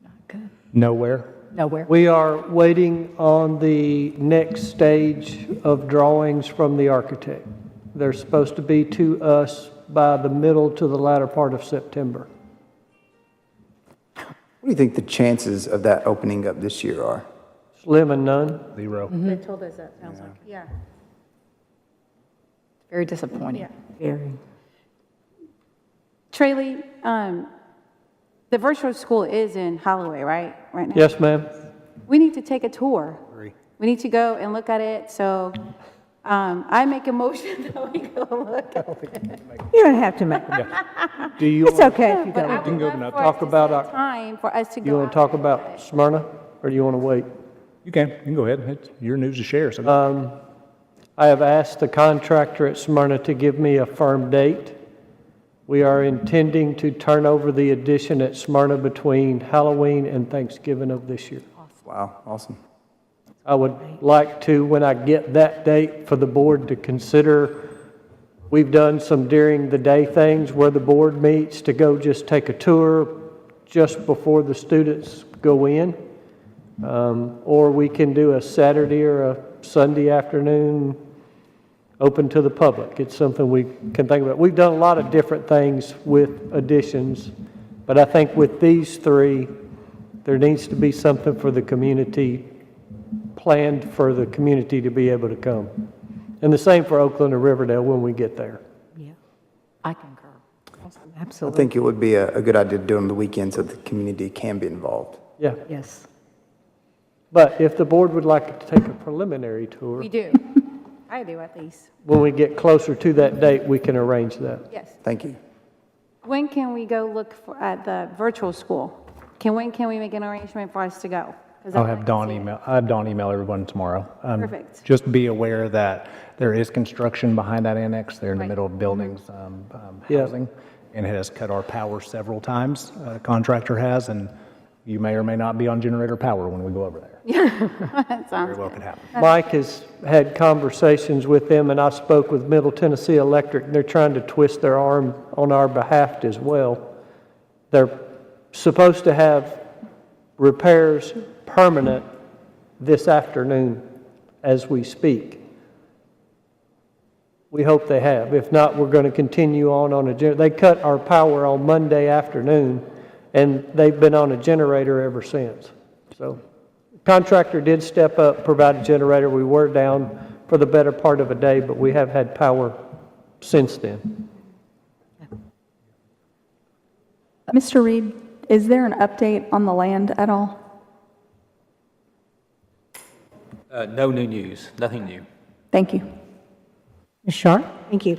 Not good. Nowhere? Nowhere. We are waiting on the next stage of drawings from the architect. They're supposed to be to us by the middle to the latter part of September. What do you think the chances of that opening up this year are? Slim and none. 0. They told us that, sounds like. Yeah. Very disappointing. Very. Tralee, the virtual school is in Holloway, right? Right now? Yes, ma'am. We need to take a tour. Agree. We need to go and look at it, so I make a motion that we go look at it. You don't have to make it. Do you It's want, okay if you But I don't. would go love now. for us Talk to about set our- time for us to go. you want to talk about Smyrna, or do you want to wait? You can go ahead. It's your news to share. So I have asked the contractor at Smyrna to give me a firm date. We are intending to turn over the addition at Smyrna between Halloween and Thanksgiving of this year. Wow, awesome. I would like to, when I get that date, for the board to consider. We've done some during the day things where the board meets to go just take a tour just before the students go in. Or we can do a Saturday or a Sunday afternoon open to the public. It's something we can think about. We've done a lot of different things with additions, but I think with these three, there needs to be something for the community, planned for the community to be able to come. And the same for Oakland or Riverdale when we get there. I concur. I Absolutely. think it would be a good idea to do it on the weekend so the community can be involved. Yeah. Yes. But if the board would like to take a preliminary tour, We do. I do at least. when we get closer to that date, we can arrange that. Yes. Thank you. When can we go look for, at the virtual school? When can we make an arrangement for us to go? 'Cause I'll I'd have like to Dawn see it. email, I have Dawn email everyone tomorrow. Perfect. Just be aware that there is construction behind that annex. They're in the middle of buildings, Yeah. housing, and it has cut our power several times. Contractor has, and you may or may not be on generator power when we go over there. That Very sounds well good. could happen. Mike has had conversations with them, and I spoke with Middle Tennessee Electric. They're trying to twist their arm on our behalf as well. They're supposed to have repairs permanent this afternoon as we speak. We hope they have. If not, we're going to continue on a, they cut our power on Monday afternoon, and they've been on a generator ever since. So contractor did step up, provide a generator. We were down for the better part of a day, but we have had power since then. Mr. Reed, is there an update on the land at all? No new news, nothing new. Thank you. Ms. Sharp? Thank you.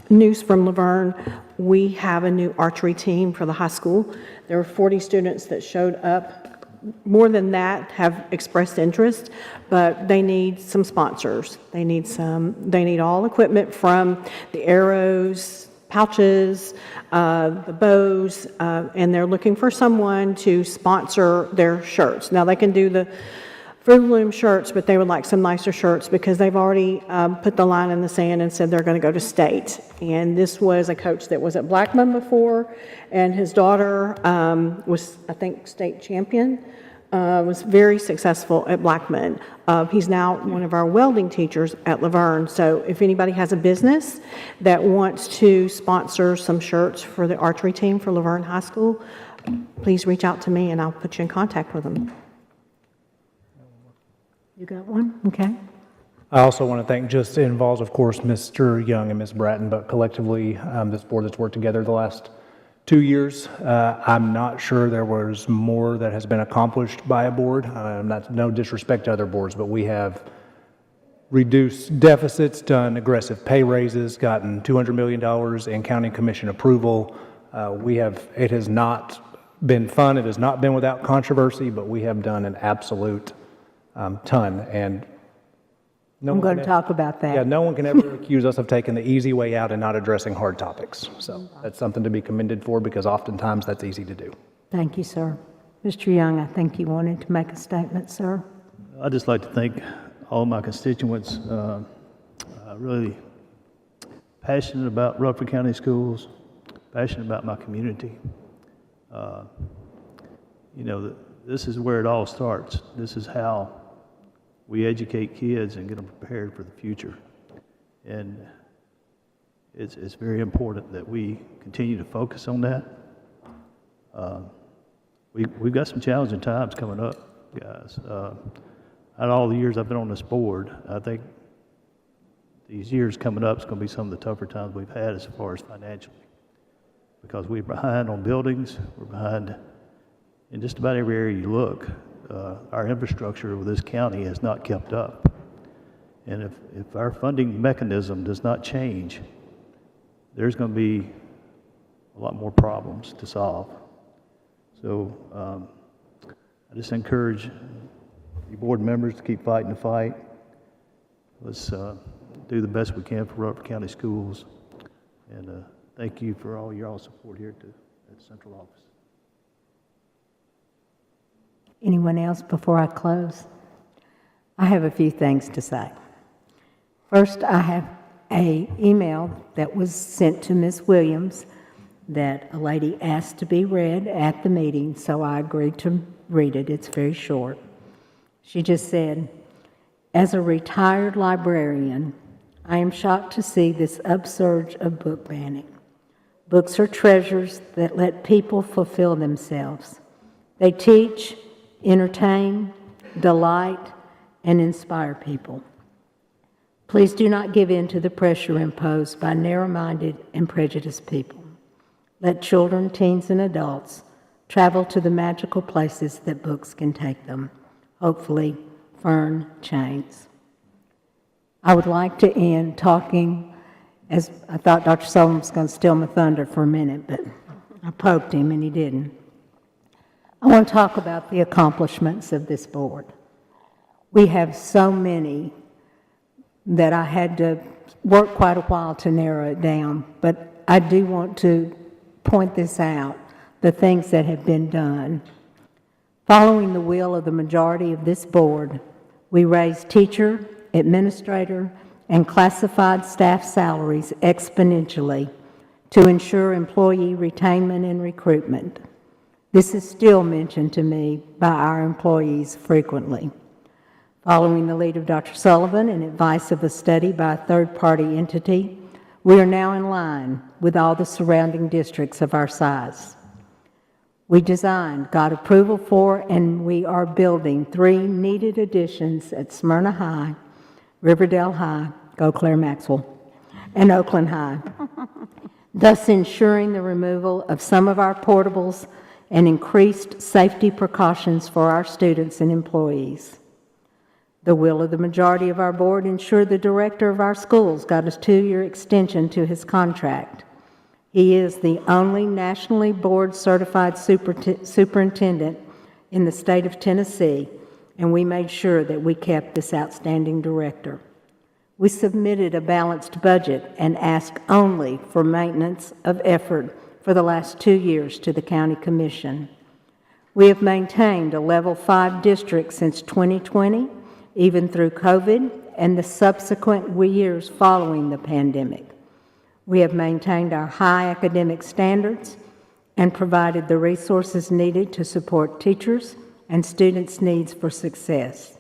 News from Laverne, we have a new archery team for the high school. There were 40 students that showed up. More than that have expressed interest, but they need some sponsors. They need all equipment from the arrows, pouches, the bows, and they're looking for someone to sponsor their shirts. Now, they can do the Fruit Loom shirts, but they would like some nicer shirts because they've already put the line in the sand and said they're going to go to state. And this was a coach that was at Blackman before, and his daughter was, I think, state champion, was very successful at Blackman. He's now one of our welding teachers at Laverne. So if anybody has a business that wants to sponsor some shirts for the archery team for Laverne High School, please reach out to me and I'll put you in contact with them. You got one? Okay. I also want to thank, just it involves, of course, Mr. Young and Ms. Bratton, but collectively, this board that's worked together the last 2 years. I'm not sure there was more that has been accomplished by a board. No disrespect to other boards, but we have reduced deficits, done aggressive pay raises, gotten $200 million in county commission approval. It has not been fun. It has not been without controversy, but we have done an absolute ton. And I'm going to talk about that. Yeah, no one can ever accuse us of taking the easy way out and not addressing hard topics. So that's something to be commended for, because oftentimes that's easy to do. Thank you, sir. Mr. Young, I think you wanted to make a statement, sir. I'd just like to thank all my constituents, really passionate about Rutherford County Schools, passionate about my community. This is where it all starts. This is how we educate kids and get them prepared for the future. And it's very important that we continue to focus on that. We've got some challenging times coming up, guys. Out of all the years I've been on this board, I think these years coming up is going to be some of the tougher times we've had as far as financially. Because we're behind on buildings, we're behind in just about every area you look. Our infrastructure of this county has not kept up. And if our funding mechanism does not change, there's going to be a lot more problems to solve. So I just encourage you board members to keep fighting the fight. Let's do the best we can for Rutherford County Schools. And thank you for all your support here at the central office. Anyone else before I close? I have a few things to say. First, I have an email that was sent to Ms. Williams that a lady asked to be read at the meeting, so I agreed to read it. It's very short. She just said, as a retired librarian, I am shocked to see this upsurge of book banning. Books are treasures that let people fulfill themselves. They teach, entertain, delight, and inspire people. Please do not give in to the pressure imposed by narrow-minded and prejudiced people. Let children, teens, and adults travel to the magical places that books can take them. Hopefully, Fern Chains. I would like to end talking, as I thought Dr. Sullivan was going to steal my thunder for a minute, but I poked him and he didn't. I want to talk about the accomplishments of this board. We have so many that I had to work quite a while to narrow it down, but I do want to point this out, the things that have been done. Following the will of the majority of this board, we raised teacher, administrator, and classified staff salaries exponentially to ensure employee retainment and recruitment. This is still mentioned to me by our employees frequently. Following the lead of Dr. Sullivan and advice of a study by a third-party entity, we are now in line with all the surrounding districts of our size. We designed, got approval for, and we are building 3 needed additions at Smyrna High, Riverdale High, go Claire Maxwell, and Oakland High, thus ensuring the removal of some of our portables and increased safety precautions for our students and employees. The will of the majority of our board ensured the director of our schools got a 2-year extension to his contract. He is the only nationally board-certified superintendent in the state of Tennessee, and we made sure that we kept this outstanding director. We submitted a balanced budget and asked only for maintenance of effort for the last 2 years to the County Commission. We have maintained a Level 5 district since 2020, even through COVID and the subsequent years following the pandemic. We have maintained our high academic standards and provided the resources needed to support teachers and students' needs for success.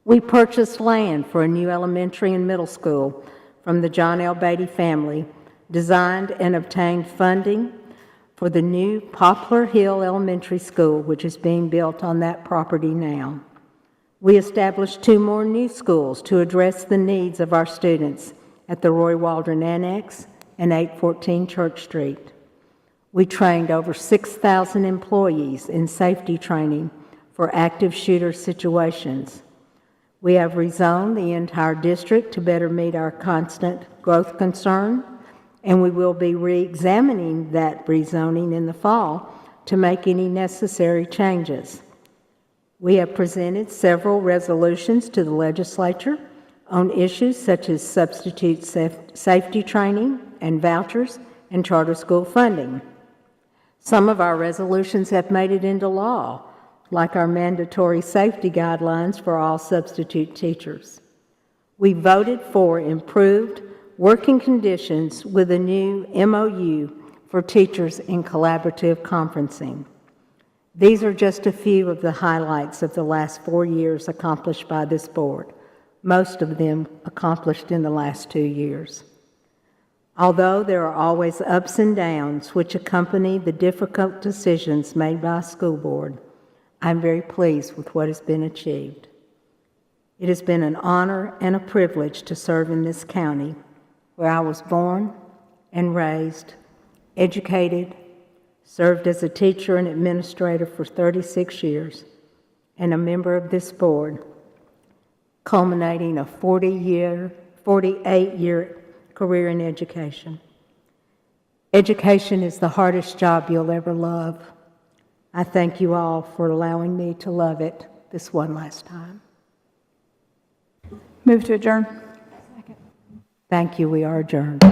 We purchased land for a new elementary and middle school from the John L. Beatty family, designed and obtained funding for the new Poplar Hill Elementary School, which is being built on that property now. We established 2 more new schools to address the needs of our students at the Roy Waldron Annex and 814 Church Street. We trained over 6,000 employees in safety training for active shooter situations. We have rezoned the entire district to better meet our constant growth concern, and we will be re-examining that rezoning in the fall to make any necessary changes. We have presented several resolutions to the legislature on issues such as substitute safety training and vouchers and charter school funding. Some of our resolutions have made it into law, like our mandatory safety guidelines for all substitute teachers. We voted for improved working conditions with a new MOU for teachers in collaborative conferencing. These are just a few of the highlights of the last 4 years accomplished by this board, most of them accomplished in the last 2 years. Although there are always ups and downs which accompany the difficult decisions made by a school board, I'm very pleased with what has been achieved. It has been an honor and a privilege to serve in this county where I was born and raised, educated, served as a teacher and administrator for 36 years, and a member of this board, culminating a 48-year career in education. Education is the hardest job you'll ever love. I thank you all for allowing me to love it this one last time. Move to adjourn. Thank you. We are adjourned.